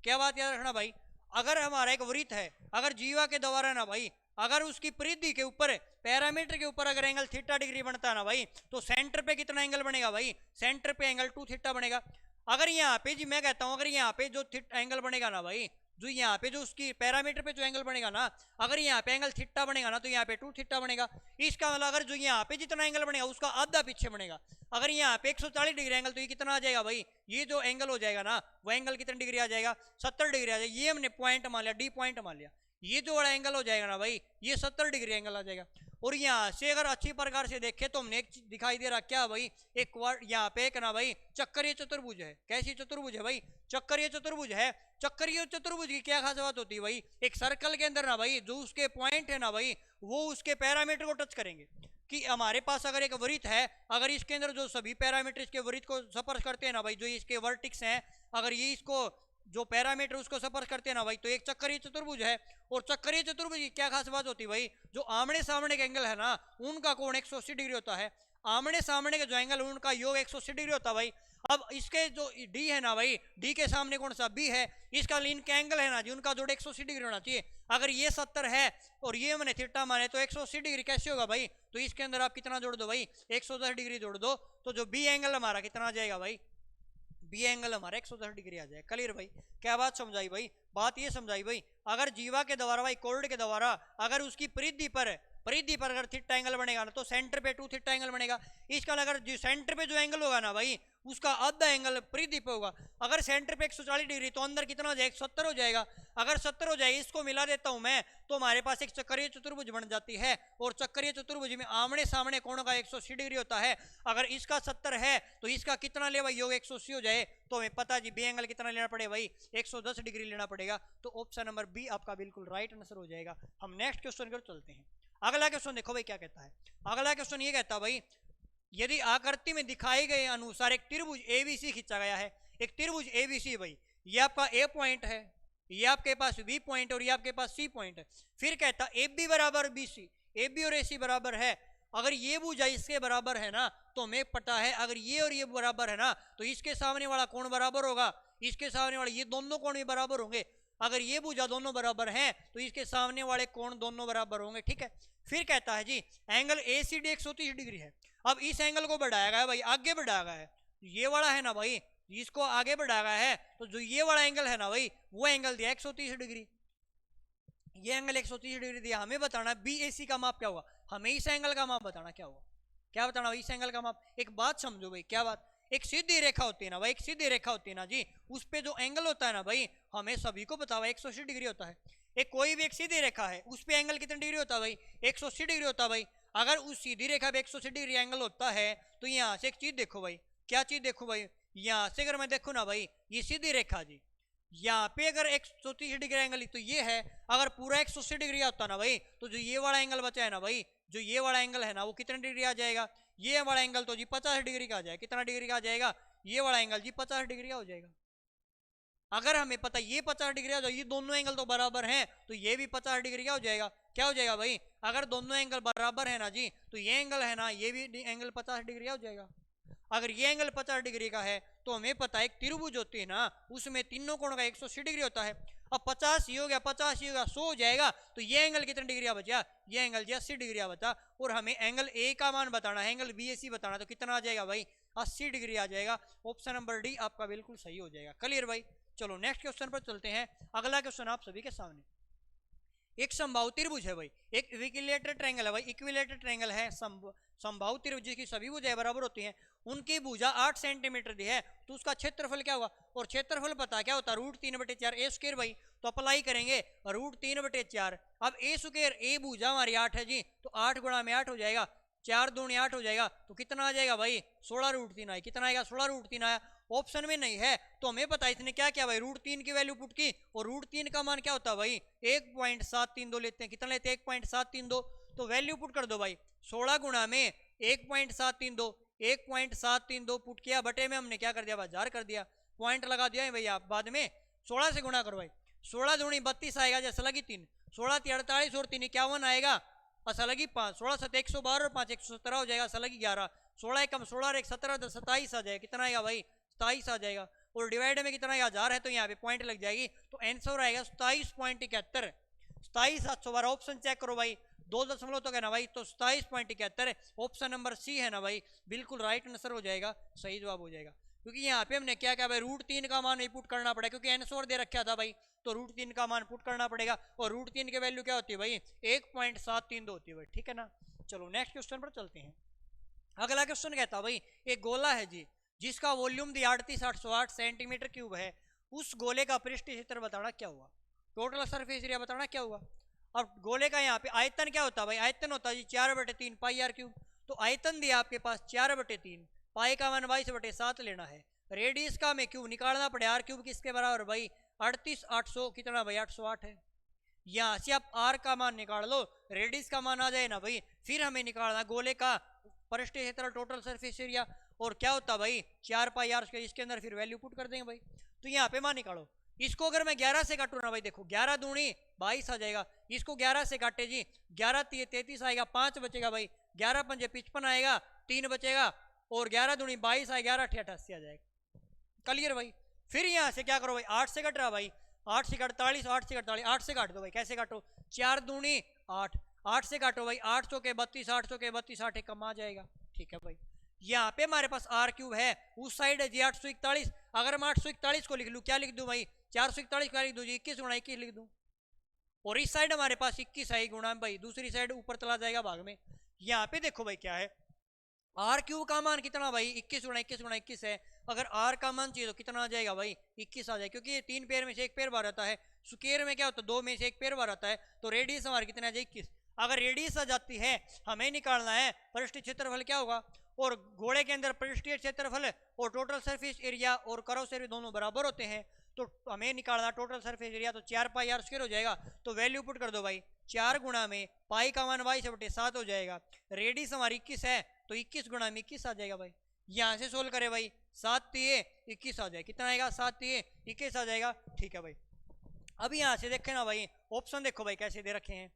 A: क्या बात याद रखना भाई, अगर हमारा एक वृत्त है, अगर जीवा के द्वारा ना भाई, अगर उसकी परिधि के ऊपर पैरामीटर के ऊपर अगर एंगल थीटा डिग्री बनता है ना भाई, तो सेंटर पे कितना एंगल बनेगा भाई, सेंटर पे एंगल 2 थीटा बनेगा। अगर यहाँ पे जी मैं कहता हूँ, अगर यहाँ पे जो एंगल बनेगा ना भाई, जो यहाँ पे जो उसकी पैरामीटर पे जो एंगल बनेगा ना, अगर यहाँ पे एंगल थीटा बनेगा ना, तो यहाँ पे 2 थीटा बनेगा। इसका मतलब अगर जो यहाँ पे जितना एंगल बनेगा उसका आधा पीछे बनेगा। अगर यहाँ पे 140 डिग्री एंगल, तो ये कितना आ जाएगा भाई, ये जो एंगल हो जाएगा ना, वो एंगल कितनी डिग्री आ जाएगा, 70 डिग्री आ जाएगा। ये हमने पॉइंट मान लिया, डी पॉइंट मान लिया। ये जो बड़ा एंगल हो जाएगा ना भाई, ये 70 डिग्री एंगल आ जाएगा। और यहाँ से अगर अच्छी प्रकार से देखे तो हमने एक दिखाई दे रहा क्या भाई, एक वर्ड यहाँ पे एक ना भाई चक्करीय चतुर्भुज है। कैसी चतुर्भुज है भाई, चक्करीय चतुर्भुज है। चक्करीय चतुर्भुज की क्या खास बात होती है भाई, एक सर्कल के अंदर ना भाई जो उसके पॉइंट है ना भाई, वो उसके पैरामीटर को टच करेंगे। कि हमारे पास अगर एक वृत्त है, अगर इसके अंदर जो सभी पैरामीटर इसके वृत्त को स्पर्श करते हैं ना भाई, जो इसके वर्टिक्स हैं, अगर ये इसको जो पैरामीटर उसको स्पर्श करते हैं ना भाई, तो एक चक्करीय चतुर्भुज है। और चक्करीय चतुर्भुज की क्या खास बात होती है भाई, जो आमने सामने के एंगल है ना, उनका कोण 180 डिग्री होता है। आमने सामने के जो एंगल उनका योग 180 डिग्री होता है भाई। अब इसके जो डी है ना भाई, डी के सामने कौन सा बी है, इसका इनका एंगल है ना जी, उनका जोड़ 180 डिग्री होना चाहिए। अगर ये 70 है और ये मैंने थीटा माने, तो 180 डिग्री कैसे होगा भाई, तो इसके अंदर आप कितना जोड़ दो भाई, 110 डिग्री जोड़ दो, तो जो बी एंगल हमारा कितना आ जाएगा भाई, बी एंगल हमारा 110 डिग्री आ जाएगा। क्लियर भाई, क्या बात समझाई भाई, बात ये समझाई भाई। अगर जीवा के द्वारा भाई, कोर्ड के द्वारा अगर उसकी परिधि पर अगर थीटा एंगल बनेगा ना, तो सेंटर पे 2 थीटा एंगल बनेगा। इसका अगर जो सेंटर पे जो एंगल होगा ना भाई, उसका आधा एंगल परिधि पे होगा। अगर सेंटर पे 140 डिग्री, तो अंदर कितना हो जाएगा, 70 हो जाएगा। अगर 70 हो जाएगा, इसको मिला देता हूं मैं, तो हमारे पास एक चक्करीय चतुर्भुज बन जाती है। और चक्करीय चतुर्भुज में आमने सामने कोणों का 180 डिग्री होता है। अगर इसका 70 है, तो इसका कितना ले भाई, योग 180 हो जाए, तो हमें पता जी बी एंगल कितना लेना पड़ेगा भाई, 110 डिग्री लेना पड़ेगा। तो ऑप्शन नंबर बी आपका बिल्कुल राइट आंसर हो जाएगा। हम नेक्स्ट क्वेश्चन की ओर चलते हैं। अगला क्वेश्चन देखो भाई क्या कहता है। अगला क्वेश्चन ये कहता है भाई, यदि आकृति में दिखाए गए अनुसार एक त्रिभुज एबीसी खींचा गया है। एक त्रिभुज एबीसी भाई, ये आपका ए पॉइंट है, ये आपके पास बी पॉइंट और ये आपके पास सी पॉइंट है। फिर कहता ए बी बराबर बी सी, ए बी और ए सी बराबर है। अगर ये भुजा इसके बराबर है ना, तो हमें पता है अगर ये और ये बराबर है ना, तो इसके सामने वाला कोण बराबर होगा, इसके सामने वाला, ये दोनों कोण भी बराबर होंगे। अगर ये भुजा दोनों बराबर हैं, तो इसके सामने वाले कोण दोनों बराबर होंगे। ठीक है। फिर कहता है जी angle A C D 130 degree है। अब इस एंगल को बढ़ाया गया है भाई, आगे बढ़ाया गया है, ये वाला है ना भाई, इसको आगे बढ़ाया गया है, तो जो ये वाला एंगल है ना भाई, वो एंगल दिया 130 डिग्री। ये एंगल 130 डिग्री दिया। हमें बताना बी ए सी का माप क्या होगा, हमें इस एंगल का माप बताना क्या होगा, क्या बताना भाई, इस एंगल का माप। एक बात समझो भाई, क्या बात, एक सीधी रेखा होती है ना भाई, एक सीधी रेखा होती है ना जी, उस पे जो एंगल होता है ना भाई, हमें सभी को पता हुआ 180 डिग्री होता है। एक कोई भी एक सीधी रेखा है, उस पे एंगल कितनी डिग्री होता है भाई, 180 डिग्री होता है भाई। अगर उस सीधी रेखा पे 180 डिग्री एंगल होता है, तो यहाँ से एक चीज देखो भाई, क्या चीज देखो भाई, यहाँ से अगर मैं देखूँ ना भाई, ये सीधी रेखा जी, यहाँ पे अगर 130 डिग्री एंगल तो ये है, अगर पूरा 180 डिग्री होता ना भाई, तो जो ये वाला एंगल बचा है ना भाई, जो ये वाला एंगल है ना, वो कितने डिग्री आ जाएगा, ये वाला एंगल तो जी 50 डिग्री का आ जाएगा। कितना डिग्री का आ जाएगा, ये वाला एंगल जी 50 डिग्री का हो जाएगा। अगर हमें पता ये 50 डिग्री आ जाए, ये दोनों एंगल तो बराबर हैं, तो ये भी 50 डिग्री का हो जाएगा। क्या हो जाएगा भाई, अगर दोनों एंगल बराबर है ना जी, तो ये एंगल है ना, ये भी एंगल 50 डिग्री का हो जाएगा। अगर ये एंगल 50 डिग्री का है, तो हमें पता है एक त्रिभुज होती है ना, उसमें तीनों कोण का 180 डिग्री होता है। अब 50 ही हो गया, 50 ही हो गया, 100 हो जाएगा, तो ये एंगल कितने डिग्री का बचा, ये एंगल जी 80 डिग्री का बचा। और हमें एंगल ए का मान बताना है, एंगल बी ए सी बताना, तो कितना आ जाएगा भाई, 80 डिग्री आ जाएगा। ऑप्शन नंबर डी आपका बिल्कुल सही हो जाएगा। क्लियर भाई, चलो नेक्स्ट क्वेश्चन पर चलते हैं। अगला क्वेश्चन आप सभी के सामने, एक समबाहु त्रिभुज है भाई, एक इक्विलेटरल ट्रायंगल है भाई, इक्विलेटरल ट्रायंगल है, समबाहु त्रिभुज की सभी भुजाएं बराबर होती हैं, उनकी भुजा 8 सेंटीमीटर दी है, तो उसका क्षेत्रफल क्या हुआ, और क्षेत्रफल पता क्या होता है, √3/4 ए स्क्वायर भाई। तो अप्लाई करेंगे √3/4। अब ए स्क्वायर, ए भुजा हमारी 8 है जी, तो 8 गुणा में 8 हो जाएगा, 4 दूनी 8 हो जाएगा, तो कितना आ जाएगा भाई, 16√3 आया। कितना आएगा, 16√3 आया। ऑप्शन में नहीं है, तो हमें पता है इसने क्या किया भाई, √3 की वैल्यू पुट की, और √3 का मान क्या होता है भाई, 1.732 लेते हैं। कितना लेते हैं, 1.732। तो वैल्यू पुट कर दो भाई, 16 गुणा में 1.732, 1.732 पुट किया, बटे में हमने क्या कर दिया, 1000 कर दिया, पॉइंट लगा दिया है भैया। बाद में 16 से गुणा करो भाई, 16 दूनी 32 आएगा, जैसे लगी 3, 16 48 और 3 51 आएगा, असा लगी 5, 16 7 112 और 5 117 हो जाएगा, असा लगी 11, 16 कम 16 और 1 17 27 आ जाएगा। कितना आएगा भाई, 27 आ जाएगा। और डिवाइड में कितना आएगा, 1000 है, तो यहाँ पे पॉइंट लग जाएगी, तो आंसर आएगा 27.71, 27,712। ऑप्शन चेक करो भाई, 2 दशमलव तो कहना भाई, तो 27.71 ऑप्शन नंबर सी है ना भाई, बिल्कुल राइट आंसर हो जाएगा, सही जवाब हो जाएगा। क्योंकि यहाँ पे हमने क्या भाई √3 का मान पुट करना पड़ेगा, क्योंकि आंसर दे रखा था भाई, तो √3 का मान पुट करना पड़ेगा, और √3 की वैल्यू क्या होती है भाई 1.732 होती है भाई, ठीक है ना। चलो नेक्स्ट क्वेश्चन पर चलते हैं। अगला क्वेश्चन कहता है भाई एक गोला है जी, जिसका वॉल्यूम दिया 3808 सेंटीमीटर क्यूब है, उस गोले का पृष्ठ क्षेत्र बताना क्या हुआ, टोटल सरफेस एरिया बताना क्या हुआ। अब गोले का यहाँ पे आयतन क्या होता है भाई, आयतन होता है जी 4/3 पाई आर क्यूब, तो आयतन दिया आपके पास 4/3, पाई का मान 22/7 लेना है, रेडियस का हमें क्यूब निकालना पड़े, आर क्यूब किसके बराबर भाई 38,800 कितना भाई 808 है। यहाँ से आप आर का मान निकाल लो, रेडियस का मान आ जाए ना भाई, फिर हमें निकालना गोले का पृष्ठ क्षेत्र टोटल सरफेस एरिया, और क्या होता भाई 4 पाई आर स्क्वायर, इसके अंदर फिर वैल्यू पुट कर देंगे भाई। तो यहाँ पे मान निकालो, इसको अगर मैं 11 से काटू ना भाई, देखो 11 दूनी 22 आ जाएगा, इसको 11 से काटे जी 11 33 आएगा, 5 बचेगा भाई, 11 पंजे 55 आएगा, 3 बचेगा, और 11 दूनी 22 आएगा, 11 88 आ जाएगा, क्लियर भाई। फिर यहाँ से क्या करो भाई 8 से कट रहा भाई, 8 से 48, 8 से 48, 8 से काट दो भाई, कैसे काटो 4 दूनी 8, 8 से काटो भाई 800 के 32, 800 के 32, 8 एक कम आ जाएगा, ठीक है भाई। यहाँ पे हमारे पास आर क्यूब है, उस साइड है जी 841, अगर मैं 841 को लिख लूँ क्या लिख दूँ भाई 441 क्या लिख दूँ जी 21 गुणा 21 लिख दूँ, और इस साइड हमारे पास 21 है गुणा भाई, दूसरी साइड ऊपर चला जाएगा भाग में। यहाँ पे देखो भाई क्या है, आर क्यूब का मान कितना भाई 21 गुणा 21 गुणा 21 है, अगर आर का मान चाहिए तो कितना आ जाएगा भाई 21 आ जाएगा, क्योंकि ये 3 पेयर में से एक पेयर बार आता है, स्क्वायर में क्या होता है 2 में से एक पेयर बार आता है, तो रेडियस हमारी कितना आ जाए 21। अगर रेडियस आ जाती है हमें निकालना है पृष्ठीय क्षेत्रफल क्या होगा, और गोले के अंदर पृष्ठीय क्षेत्रफल और टोटल सरफेस एरिया और कर्व एरिया दोनों बराबर होते हैं, तो हमें निकालना टोटल सरफेस एरिया, तो 4 पाई आर स्क्वायर हो जाएगा, तो वैल्यू पुट कर दो भाई 4 गुणा में पाई का मान 22/7 हो जाएगा, रेडियस हमारी 21 है तो 21 गुणा में 21 आ जाएगा भाई। यहाँ से सोल्व करे भाई 7 3 21 आ जाएगा, कितना आएगा 7 3 21 आ जाएगा, ठीक है भाई। अब यहाँ से देखे ना भाई ऑप्शन देखो भाई कैसे दे रखे हैं,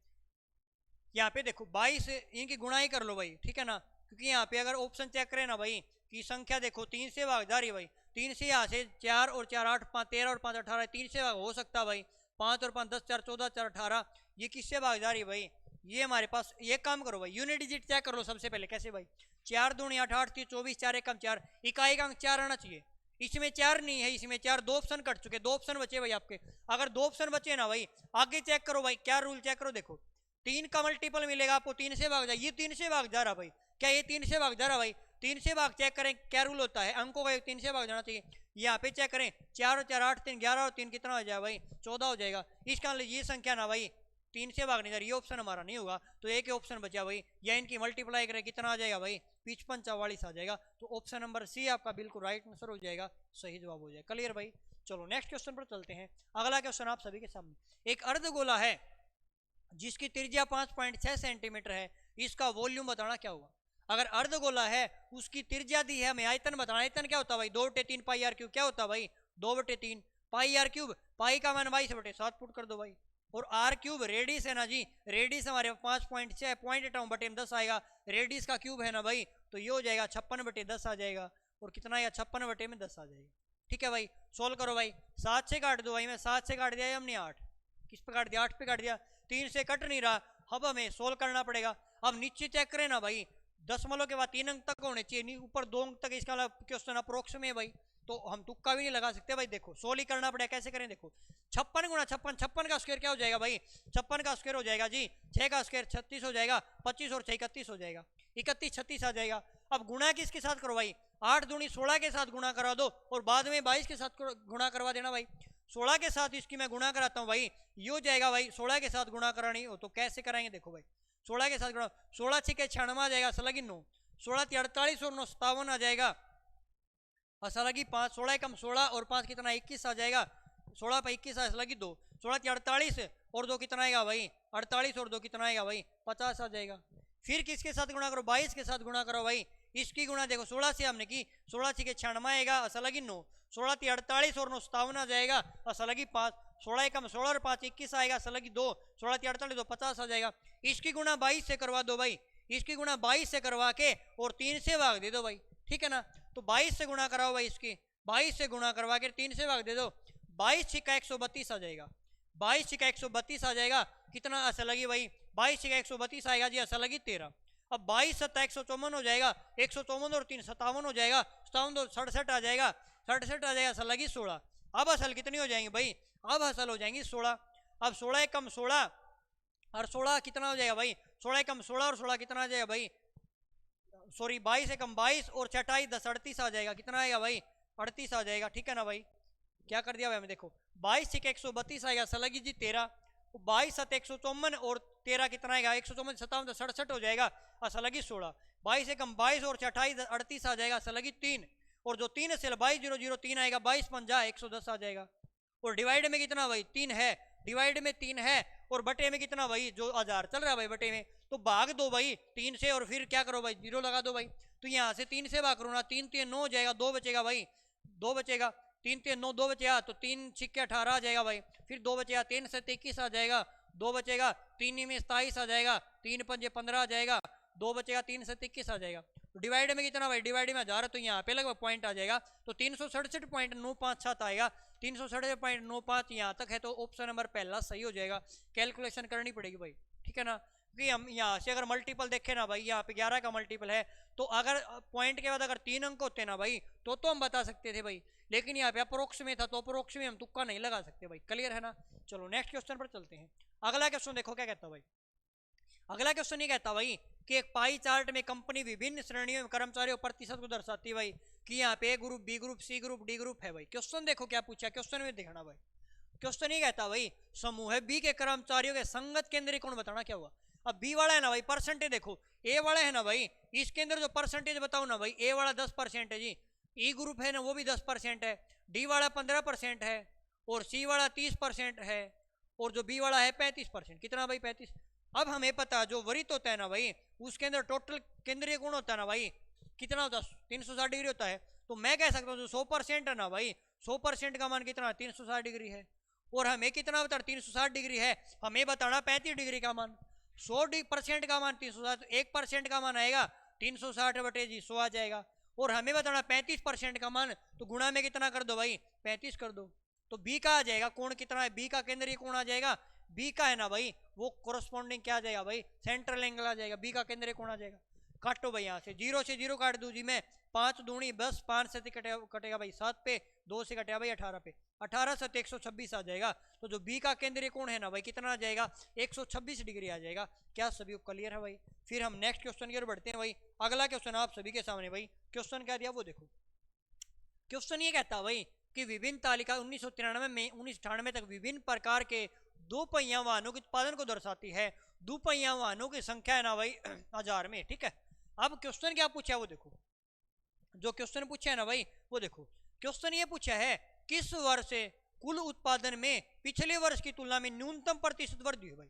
A: यहाँ पे देखो 22 इनकी गुणाई कर लो भाई, ठीक है ना, क्योंकि यहाँ पे अगर ऑप्शन चेक करें ना भाई की संख्या देखो 3 से भाग जा रही है भाई, 3 से यहाँ से 4 और 4 8 5 13 और 5 18, 3 से भाग हो सकता है भाई, 5 और 5 10 4 14 4 18, ये किससे भाग जा रही है भाई, ये हमारे पास ये काम करो भाई यूनिट डिजिट चेक कर लो सबसे पहले, कैसे भाई 4 दूनी 8 8 24, 4 1 4, इकाई का अंक 4 आना चाहिए, इसमें 4 नहीं है, इसमें 4, 2 ऑप्शन कट चुके, 2 ऑप्शन बचे भाई आपके, अगर 2 ऑप्शन बचे ना भाई आगे चेक करो भाई, क्या रूल चेक करो, देखो 3 का मल्टीपल मिलेगा आपको, 3 से भाग जाए, ये 3 से भाग जा रहा भाई, क्या ये 3 से भाग जा रहा भाई, 3 से भाग चेक करें क्या रूल होता है, अंकों का 3 से भाग जाना चाहिए, यहाँ पे चेक करें 4 और 4 8 3 11 और 3 कितना हो जाएगा भाई 14 हो जाएगा, इसका ये संख्या ना भाई 3 से भागने जा रही, ये ऑप्शन हमारा नहीं होगा, तो एक ही ऑप्शन बचा भाई, या इनकी मल्टीप्लाई करें कितना आ जाएगा भाई 55 44 आ जाएगा, तो ऑप्शन नंबर सी आपका बिल्कुल राइट आंसर हो जाएगा, सही जवाब हो जाएगा, क्लियर भाई। चलो नेक्स्ट क्वेश्चन पर चलते हैं। अगला क्वेश्चन आप सभी के सामने, एक अर्धगोला है जिसकी त्रिज्या 5.6 सेंटीमीटर है, इसका वॉल्यूम बताना क्या हुआ। अगर अर्धगोला है उसकी त्रिज्या दी है, हमें आयतन बताना, आयतन क्या होता है भाई 2/3 पाई आर क्यूब, क्या होता है भाई 2/3 पाई आर क्यूब, पाई का मान 22/7 पुट कर दो भाई, और आर क्यूब रेडियस है ना जी, रेडियस हमारे 5.6 पॉइंट हटाऊं बटे में 10 आएगा, रेडियस का क्यूब है ना भाई, तो ये हो जाएगा 56/10 आ जाएगा, और कितना आएगा 56/10 आ जाएगा, ठीक है भाई। सोल्व करो भाई, 7 से काट दो भाई, मैं 7 से काट दिया हमने 8, किस पे काट दिया 8 पे काट दिया, 3 से कट नहीं रहा, अब हमें सोल्व करना पड़ेगा। अब नीचे चेक करें ना भाई, दशमलव के बाद 3 अंक तक होने चाहिए, ऊपर 2 अंक तक, इसका क्वेश्चन अप्रोक्स में है भाई, तो हम तुक्का भी नहीं लगा सकते भाई, देखो सोल्व ही करना पड़ेगा, कैसे करें देखो 56 गुणा 56, 56 का स्क्वायर क्या हो जाएगा भाई 56 का स्क्वायर हो जाएगा जी 6 का स्क्वायर 36 हो जाएगा, 25 और 6 31 हो जाएगा, 31 36 आ जाएगा। अब गुणा किसके साथ करो भाई 8 दूनी 16 के साथ गुणा करा दो, और बाद में 22 के साथ गुणा करवा देना भाई, 16 के साथ इसकी मैं गुणा कराता हूँ भाई, ये हो जाएगा भाई 16 के साथ गुणा करानी हो तो कैसे कराएंगे, देखो भाई 16 के साथ गुणा, 16 6 के 96 आ जाएगा, असलगी 9, 16 48 और 9 57 आ जाएगा, असलगी 5, 16 कम 16 और 5 कितना 21 आ जाएगा, 16 पे 21 असलगी 2, 16 48 और 2 कितना आएगा भाई 48 और 2 कितना आएगा भाई 50 आ जाएगा। फिर किसके साथ गुणा करो 22 के साथ गुणा करो भाई, इसकी गुणा देखो 16 से हमने की, 16 6 के 96 आएगा, असलगी 9, 16 48 और 9 57 आ जाएगा, असलगी 5, 16 कम 16 और 5 21 आएगा, असलगी 2, 16 48 2 50 आ जाएगा। इसकी गुणा 22 से करवा दो भाई, इसकी गुणा 22 से करवा के और 3 से भाग दे दो भाई, ठीक है ना, तो 22 से गुणा कराओ भाई, इसकी 22 से गुणा करवा के 3 से भाग दे दो, 22 6 का 132 आ जाएगा, 22 6 का 132 आ जाएगा, कितना असलगी भाई 22 6 का 132 आएगा जी, असलगी 13, अब 22 7 154 हो जाएगा, 154 और 3 57 हो जाएगा, 67 आ जाएगा, 67 आ जाएगा, असल लगी 16। अब असल कितनी हो जाएंगी भाई, अब असल हो जाएंगी 16। अब 16 कम 16 और 16 कितना हो जाएगा भाई, 16 कम 16 और 16 कितना आ जाएगा भाई, सॉरी 22 कम 22 और 28 10 38 आ जाएगा, कितना आएगा भाई 38 आ जाएगा, ठीक है ना भाई। क्या कर दिया भाई हमें, देखो 22 से 132 आएगा, सलगी जी 13, 22 7 154 और 13 कितना आएगा 154 57 67 हो जाएगा, असलगी 16, 22 कम 22 और 28 38 आ जाएगा, असलगी 3, और जो 3 से 22 आएगा, 22 50 110 आ जाएगा। और डिवाइड में कितना भाई 3 है, डिवाइड में 3 है, और बटे में कितना भाई, जो 1000 चल रहा है भाई बटे में, तो भाग दो भाई 3 से, और फिर क्या करो भाई 0 लगा दो भाई। तो यहाँ से 3 से भाग करो ना, 3 3 9 हो जाएगा, 2 बचेगा भाई, 2 बचेगा, 3 3 9 2 बचेगा, तो 3 छिक्के 18 आ जाएगा भाई, फिर 2 बचेगा, 3 से 21 आ जाएगा, 2 बचेगा, 3 में 27 आ जाएगा, 3 पंजे 15 आ जाएगा, 2 बचेगा, 3 से 21 आ जाएगा। तो डिवाइड में कितना भाई, डिवाइड में 1000, तो यहाँ पे लगभग पॉइंट आ जाएगा, तो 367.957 आएगा, 367.95 यहाँ तक है, तो ऑप्शन नंबर पहला सही हो जाएगा। कैलकुलेशन करनी पड़ेगी भाई, ठीक है ना, कि हम यहाँ से अगर मल्टीपल देखें ना भाई, यहाँ पे 11 का मल्टीपल है, तो अगर पॉइंट के बाद अगर 3 अंक होते ना भाई, तो हम बता सकते थे भाई, लेकिन यहाँ पे अप्रोक्स में था, तो अप्रोक्स में हम तुक्का नहीं लगा सकते भाई, क्लियर है ना। चलो नेक्स्ट क्वेश्चन पर चलते हैं। अगला क्वेश्चन देखो क्या कहता भाई, अगला क्वेश्चन ये कहता भाई कि एक पाई चार्ट में कंपनी विभिन्न श्रेणियों में कर्मचारियों प्रतिशत को दर्शाती है भाई, कि यहाँ पे A group, B group, C group, D group है भाई। क्वेश्चन देखो क्या पूछा, क्वेश्चन में देखना भाई, क्वेश्चन ये कहता भाई समूह बी के कर्मचारियों के संगत केंद्रीय कोण बताना, क्या हुआ। अब बी वाला है ना भाई परसेंटेज, देखो ए वाला है ना भाई, इसके अंदर जो परसेंटेज बताओ ना भाई, ए वाला 10% है जी, ई ग्रुप है ना वो भी 10% है, डी वाला 15% है, और सी वाला 30% है, और जो बी वाला है 35%, कितना भाई 35। अब हमें पता जो वरित होता है ना भाई, उसके अंदर टोटल केंद्रीय कोण होता है ना भाई, कितना होता है 360 डिग्री होता है। तो मैं कह सकता हूँ जो 100% है ना भाई, 100% का मान कितना 360 डिग्री है, और हमें कितना बता 360 डिग्री है, हमें बताना 35 डिग्री का मान, 100% का मान 360, 1% का मान आएगा 360 बटे जी 100 आ जाएगा, और हमें बताना 35% का मान, तो गुणा में कितना कर दो भाई 35 कर दो, तो बी का आ जाएगा कोण कितना है, बी का केंद्रीय कोण आ जाएगा, बी का है ना भाई वो कोरस्पॉन्डिंग क्या आ जाएगा भाई, सेंट्रल एंगल आ जाएगा, बी का केंद्रीय कोण आ जाएगा। काटो भाई यहाँ से 0 से 0 काट दूँ जी मैं, 5 दूनी 10, 5 से कटेगा भाई 7 पे, 2 से कटेगा भाई 18 पे, 18 से 126 आ जाएगा, तो जो बी का केंद्रीय कोण है ना भाई कितना आ जाएगा 126 डिग्री आ जाएगा। क्या सभी को क्लियर है भाई। फिर हम नेक्स्ट क्वेश्चन की ओर बढ़ते हैं भाई। अगला क्वेश्चन आप सभी के सामने भाई, क्वेश्चन क्या दिया वो देखो। क्वेश्चन ये कहता है भाई कि विभिन्न तालिका 1993 में 1998 तक विभिन्न प्रकार के दो पहिया वाहनों के उत्पादन को दर्शाती है। दो पहिया वाहनों की संख्या है ना भाई 1000 में, ठीक है। अब क्वेश्चन क्या पूछा है वो देखो, जो क्वेश्चन पूछा है ना भाई वो देखो। क्वेश्चन ये पूछा है किस वर्ष से कुल उत्पादन में पिछले वर्ष की तुलना में न्यूनतम प्रतिशत वृद्धि हुई भाई,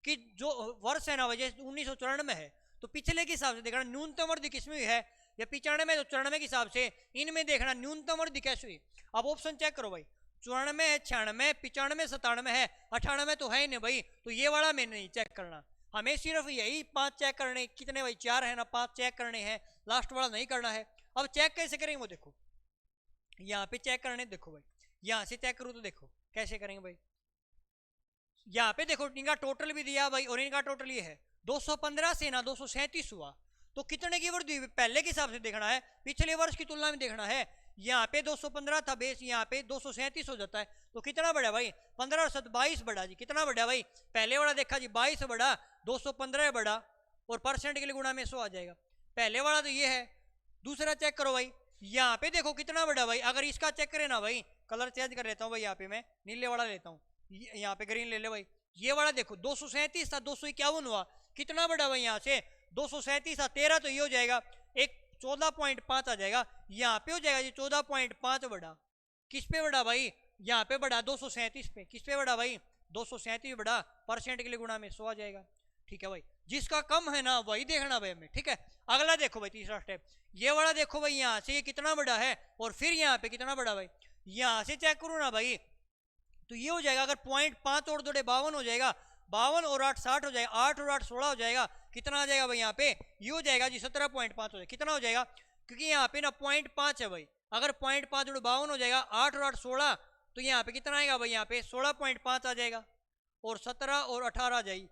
A: कि जो वर्ष है ना भाई जैसे 1994 में है, तो पिछले के हिसाब से देखना न्यूनतम वृद्धि किसमें हुई है, या 95 तो 94 के हिसाब से इनमें देखना न्यूनतम वृद्धि कैसे हुई। अब ऑप्शन चेक करो भाई, 94 है, 96, 95, 97 है, 98 तो है ही नहीं भाई, तो ये वाला में नहीं चेक करना, हमें सिर्फ यही 5 चेक करने, कितने भाई 4 है ना, 5 चेक करने हैं, लास्ट वाला नहीं करना है। अब चेक कैसे करेंगे वो देखो, यहाँ पे चेक करने देखो भाई, यहाँ से चेक करो तो देखो कैसे करेंगे भाई। यहाँ पे देखो इनका टोटल भी दिया भाई, और इनका टोटल ये है 215 से ना 237 हुआ, तो कितने की वृद्धि पहले के हिसाब से देखना है, पिछले वर्ष की तुलना में देखना है। यहाँ पे 215 था बेस, यहाँ पे 237 हो जाता है, तो कितना बढ़ा भाई 15 और 7 22 बढ़ा जी, कितना बढ़ा भाई, पहले वाला देखा जी 22 बढ़ा, 215 बढ़ा, और परसेंट के लिए गुणा में 100 आ जाएगा, पहले वाला तो ये है। दूसरा चेक करो भाई, यहाँ पे देखो कितना बढ़ा भाई, अगर इसका चेक करें ना भाई, कलर चेंज कर लेता हूँ भाई, यहाँ पे मैं नीले वाला लेता हूँ, यहाँ पे ग्रीन ले ले भाई, ये वाला देखो 237 था 251 हुआ, कितना बढ़ा भाई यहाँ से 237 था 13, तो ये हो जाएगा एक 14.5 आ जाएगा, यहाँ पे हो जाएगा जी 14.5 बढ़ा, किस पे बढ़ा भाई, यहाँ पे बढ़ा 237 पे, किस पे बढ़ा भाई 237 बढ़ा, परसेंट के लिए गुणा में 100 आ जाएगा, ठीक है भाई। जिसका कम है ना वही देखना भाई हमें, ठीक है। अगला देखो भाई तीसरा स्टेप, ये वाला देखो भाई, यहाँ से ये कितना बड़ा है, और फिर यहाँ पे कितना बड़ा भाई, यहाँ से चेक करो ना भाई, तो ये हो जाएगा अगर 0.5 और जोड़े 52 हो जाएगा, 52 और 8 60 हो जाएगा, 8 और 8 16 हो जाएगा, कितना आ जाएगा भाई यहाँ पे, ये हो जाएगा जी 17.5 हो जाएगा, कितना हो जाएगा, क्योंकि यहाँ पे ना 0.5 है भाई, अगर 0.5 जोड़े 52 हो जाएगा, 8 और 8 16, तो यहाँ पे कितना आएगा भाई, यहाँ पे 16.5 आ जाएगा, और 17 और 18 आ जाएगी,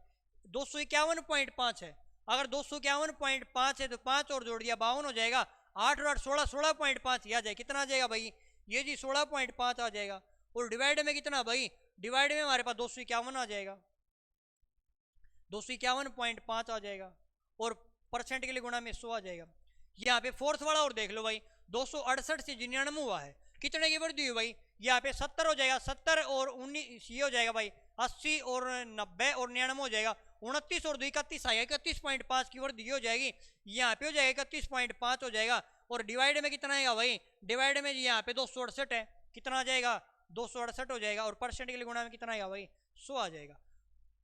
A: 251.5 है, अगर 251.5 है तो 5 और जोड़ दिया 52 हो जाएगा, 8 और 8 16, 16.5 आ जाए, कितना आ जाएगा भाई, ये जी 16.5 आ जाएगा। और डिवाइड में कितना भाई, डिवाइड में हमारे पास 251 आ जाएगा, 251.5 आ जाएगा। और परसेंट के लिए गुणा में 100 आ जाएगा। यहाँ पे फोर्थ वाला और देख लो भाई, 268 से 99 हुआ है, कितने की वृद्धि हुई भाई, यहाँ पे 70 हो जाएगा, 70 और 19 ये हो जाएगा भाई 80 और 90 और 99 हो जाएगा, 29 और 2 31 आएगा, 31.5 की वृद्धि हो जाएगी। यहाँ पे हो जाएगा 31.5 हो जाएगा। और डिवाइड में कितना आएगा भाई, डिवाइड में यहाँ पे 268 है, कितना आ जाएगा 268 हो जाएगा। और परसेंट के लिए गुणा में कितना आएगा भाई 100 आ जाएगा।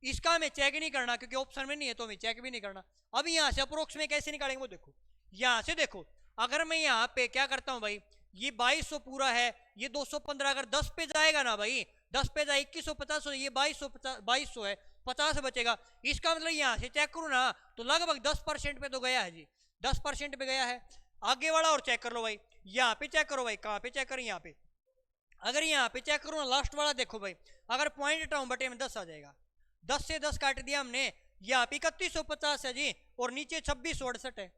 A: इसका हमें चेक नहीं करना क्योंकि ऑप्शन में नहीं है, तो हमें चेक भी नहीं करना। अब यहाँ से अप्रोक्स में कैसे निकालेंगे वो देखो, यहाँ से देखो, अगर मैं यहाँ पे क्या करता हूँ भाई, ये 2200 पूरा है, ये 215 अगर 10 पे जाएगा ना भाई, 10 पे जाए 2150, ये 2200 है, 50 बचेगा। इसका मतलब यहाँ से चेक करूँ ना तो लगभग 10% पे तो गया है जी, 10% पे गया है। आगे वाला और चेक कर लो भाई, यहाँ पे चेक करो भाई, कहाँ पे चेक करें, यहाँ पे अगर यहाँ पे चेक करो ना लास्ट वाला देखो भाई, अगर पॉइंट टाउन बटे में 10 आ जाएगा, 10 से 10 काट दिया हमने, यहाँ पे 3150 है जी और नीचे 2668 है।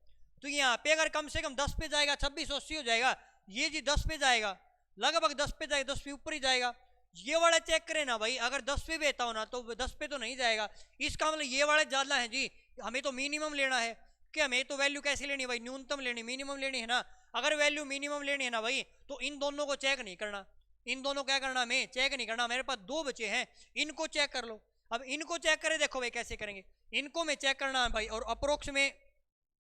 A: तो यहाँ पे अगर कम से कम 10 पे जाएगा 2680 हो जाएगा, ये जी 10 पे जाएगा, लगभग 10 पे जाएगा, 10 पे ऊपर ही जाएगा। ये वाला चेक करें ना भाई, अगर 10 पे बेता हो ना तो 10 पे तो नहीं जाएगा। इसका मतलब ये वाले ज्यादा है जी, हमें तो मिनिमम लेना है कि हमें तो वैल्यू कैसे लेनी है भाई, न्यूनतम लेनी, मिनिमम लेनी है ना। अगर वैल्यू मिनिमम लेनी है ना भाई तो इन दोनों को चेक नहीं करना, इन दोनों क्या करना, हमें चेक नहीं करना। मेरे पास 2 बचे हैं, इनको चेक कर लो। अब इनको चेक करें, देखो भाई कैसे करेंगे, इनको में चेक करना है भाई। और अप्रोक्स में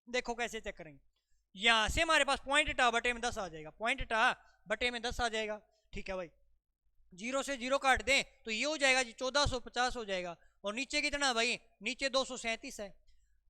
A: देखो कैसे चेक करेंगे, यहां से हमारे पास पॉइंट टा बटे में 10 आ जाएगा, पॉइंट टा बटे में 10 आ जाएगा, ठीक है भाई। 0 से 0 काट दें तो ये हो जाएगा जी 1450 हो जाएगा। और नीचे कितना भाई, नीचे 237 है,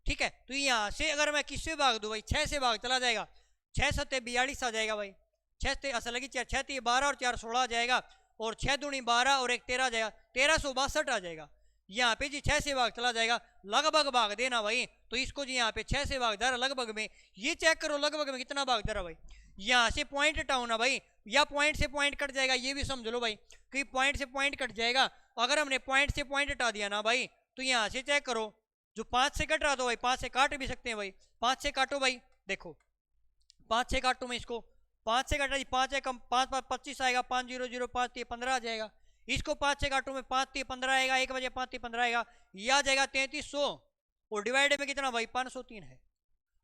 A: ठीक है। तो यहां से अगर मैं किससे भाग दूं भाई, 6 से भाग चला जाएगा, 6 सत्ते 42 आ जाएगा भाई, 6 असल लगी 6 6 12 और 4 16 आ जाएगा, और 6 दूनी 12 और 1 13 आ जाएगा, 1362 आ जाएगा। यहाँ पे जी 6 से भाग चला जाएगा, लगभग भाग देना भाई, तो इसको जी यहाँ पे 6 से भाग दे रहा लगभग में, ये चेक करो लगभग में कितना भाग दे रहा भाई। यहाँ से पॉइंट हटाओ ना भाई, या पॉइंट से पॉइंट कट जाएगा, ये भी समझ लो भाई कि पॉइंट से पॉइंट कट जाएगा। अगर हमने पॉइंट से पॉइंट हटा दिया ना भाई तो यहाँ से चेक करो, जो 5 से कट रहा तो भाई 5 से काट भी सकते हैं भाई, 5 से काटो भाई, देखो 5 से काटो, मैं इसको 5 से काटा जी, 5 है कम 5 5 25 आएगा, 5 0 0 5 3 15 आ जाएगा। इसको 5 से काटो में 5 3 15 आएगा, 1 बजे 5 3 15 आएगा, ये आ जाएगा 3300। और डिवाइड में कितना भाई 503 है।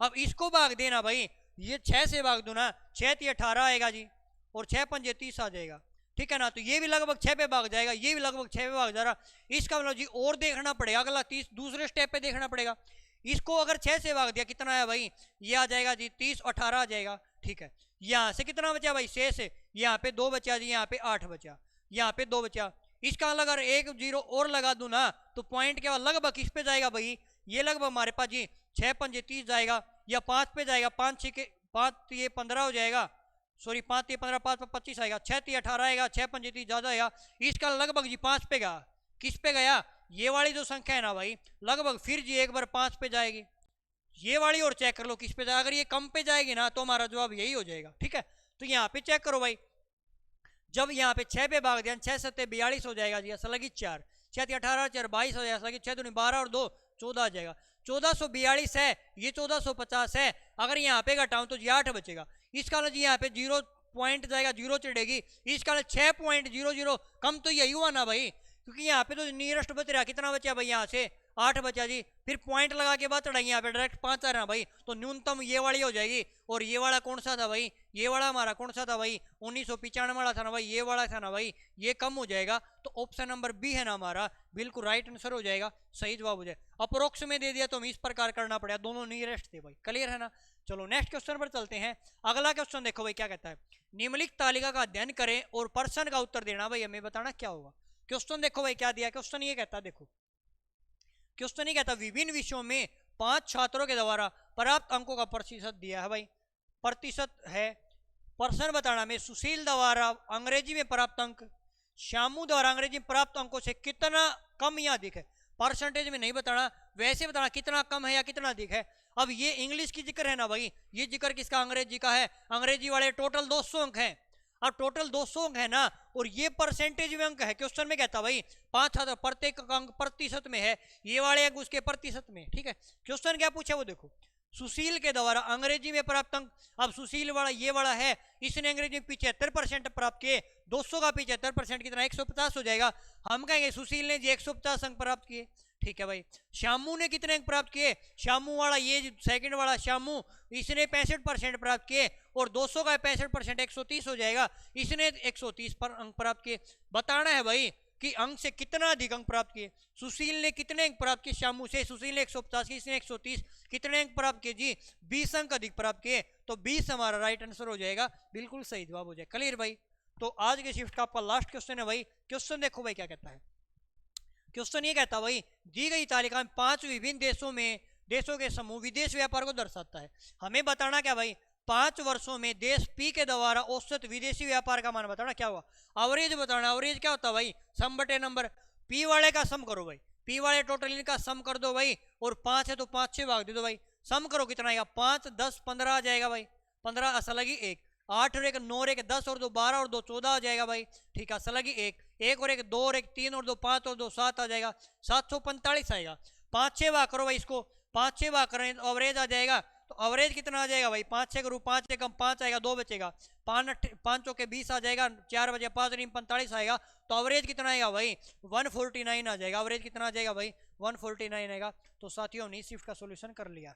A: अब इसको भाग देना भाई, ये 6 से भाग दो ना, 6 3 18 आएगा जी, और 6 5 30 आ जाएगा, ठीक है ना। तो ये भी लगभग 6 पे भाग जाएगा, ये भी लगभग 6 पे भाग जा रहा। इसका मतलब जी और देखना पड़ेगा, अगला 30 दूसरे स्टेप पे देखना पड़ेगा। इसको अगर 6 से भाग दिया कितना है भाई, ये आ जाएगा जी 30 18 आ जाएगा, ठीक है। यहाँ से कितना बचा भाई 6 से, यहाँ पे 2 बचा जी, यहाँ पे 8 बचा, यहाँ पे 2 बचा। इसका अगर 1 0 और लगा दूं ना तो पॉइंट के बाद लगभग किस पे जाएगा भाई, ये लगभग हमारे पास जी 6 5 30 जाएगा, या 5 पे जाएगा, 5 6 के 5 ये 15 हो जाएगा, सॉरी 5 ये 15 5 25 आएगा, 6 3 18 आएगा, 6 5 30 ज्यादा आएगा। इसका लगभग जी 5 पे गया, किस पे गया, ये वाली जो संख्या है ना भाई लगभग फिर जी एक बार 5 पे जाएगी, ये वाली और चेक कर लो किस पे जाए। अगर ये कम पे जाएगी ना तो हमारा जवाब यही हो जाएगा, ठीक है। तो यहाँ पे चेक करो भाई, जब यहाँ पे 6 पे भाग दिया, 6 7 42 हो जाएगा जी, असल लगी 4 6 18 4 22 हो जाएगा, असल लगी 6 दूनी 12 और 2 14 आ जाएगा। 1442 है, ये 1450 है, अगर यहाँ पे घटाऊं तो जी 8 बचेगा। इसका मतलब जी यहाँ पे 0 पॉइंट जाएगा, 0 चढ़ेगी, इसका मतलब 6.00 कम तो यही हुआ ना भाई, क्योंकि यहाँ पे तो नियरेस्ट बच रहा, कितना बचा भाई यहाँ से 8 बचा जी, फिर पॉइंट लगा के बाद चढ़ाएंगे, यहाँ पे डायरेक्ट 5 आ रहा भाई, तो न्यूनतम ये वाली हो जाएगी। और ये वाला कौन सा था भाई, ये वाला हमारा कौन सा था भाई 1995 वाला था ना भाई, ये वाला था ना भाई, ये कम हो जाएगा। तो ऑप्शन नंबर बी है ना हमारा बिल्कुल राइट आंसर हो जाएगा, सही जवाब हो जाएगा। अप्रोक्स में दे दिया तो हमें इस प्रकार करना पड़ेगा, दोनों नियरेस्ट थे भाई, क्लियर है ना। चलो नेक्स्ट क्वेश्चन पर चलते हैं। अगला क्वेश्चन देखो भाई क्या कहता है, निम्नलिखित तालिका का अध्ययन करें और प्रश्न का उत्तर देना भाई, हमें बताना क्या होगा। क्वेश्चन देखो भाई क्या दिया, क्वेश्चन ये कहता है, देखो क्वेश्चन ये कहता है विभिन्न विषयों में 5 छात्रों के द्वारा प्राप्त अंकों का प्रतिशत दिया है भाई, प्रतिशत है। प्रश्न बताना में सुशील द्वारा अंग्रेजी में प्राप्त अंक श्यामू द्वारा अंग्रेजी में प्राप्त अंकों से कितना कम या अधिक है। परसेंटेज में नहीं बताना, वैसे बताना कितना कम है या कितना अधिक है। अब ये इंग्लिश की जिक्र है ना भाई, ये जिक्र किसका, अंग्रेजी का है। अंग्रेजी वाले टोटल 200 अंक हैं, अब टोटल 200 अंक है ना, और ये परसेंटेज में अंक है। क्वेश्चन में कहता भाई 5 छात्र प्रत्येक अंक प्रतिशत में है, ये वाले अंक उसके प्रतिशत में, ठीक है। क्वेश्चन क्या पूछा वो देखो, सुशील के द्वारा अंग्रेजी में प्राप्त अंक, अब सुशील वाला ये वाला है, इसने अंग्रेजी में 75% प्राप्त किए, 200 का 75% कितना 150 हो जाएगा। हम कहेंगे सुशील ने जी 150 अंक प्राप्त किए, ठीक है भाई। श्यामू ने कितने अंक प्राप्त किए, श्यामू वाला ये सेकंड वाला श्यामू, इसने 65% प्राप्त किए, और 200 का 65% 130 हो जाएगा, इसने 130 पर अंक प्राप्त किए। बताना है भाई कि अंक से कितना अधिक अंक प्राप्त किए। सुशील ने कितने अंक प्राप्त किए श्यामू से, सुशील ने 150 किए, इसने 130, कितने अंक प्राप्त किए जी 20 अंक अधिक प्राप्त किए, तो 20 हमारा राइट आंसर हो जाएगा, बिल्कुल सही जवाब हो जाएगा। क्लियर भाई। तो आज के शिफ्ट का आपका लास्ट क्वेश्चन है भाई। क्वेश्चन देखो भाई क्या कहता है। क्वेश्चन ये कहता है भाई, दी गई तालिका में 5 विभिन्न देशों के समूह विदेश व्यापार को दर्शाता है। हमें बताना क्या भाई, 5 वर्षों में देश पी के द्वारा औसत विदेशी व्यापार का मान बताना क्या हुआ, एवरेज बताना। एवरेज क्या होता है भाई, सम बटे नंबर, पी वाले का सम करो भाई, पी वाले टोटल इनका सम कर दो भाई, और 5 है तो 5 से भाग दे दो भाई, सम करो कितना आएगा 5 10 15 आ जाएगा भाई, 15 असल लगी 1, 8 और 1 9 और 1 10 और 2 12 और 2 14 आ जाएगा भाई, ठीक है। असल लगी 1 और 1 2 और 1 3 और 2 5 और 2 7 आ जाएगा, 745 आएगा। 5 से भाग करो भाई इसको, 5 से भाग करें तो एवरेज आ जाएगा, तो एवरेज कितना आ जाएगा भाई 5 से करूँ, 5 से कम 5 आएगा, 2 बचेगा, 5 के 20 आ जाएगा, 4 बजे 5 45 आएगा, तो एवरेज कितना आएगा भाई 149 आ जाएगा। एवरेज कितना आ जाएगा भाई 149 आएगा। तो साथियों ने शिफ्ट का सॉल्यूशन कर लिया।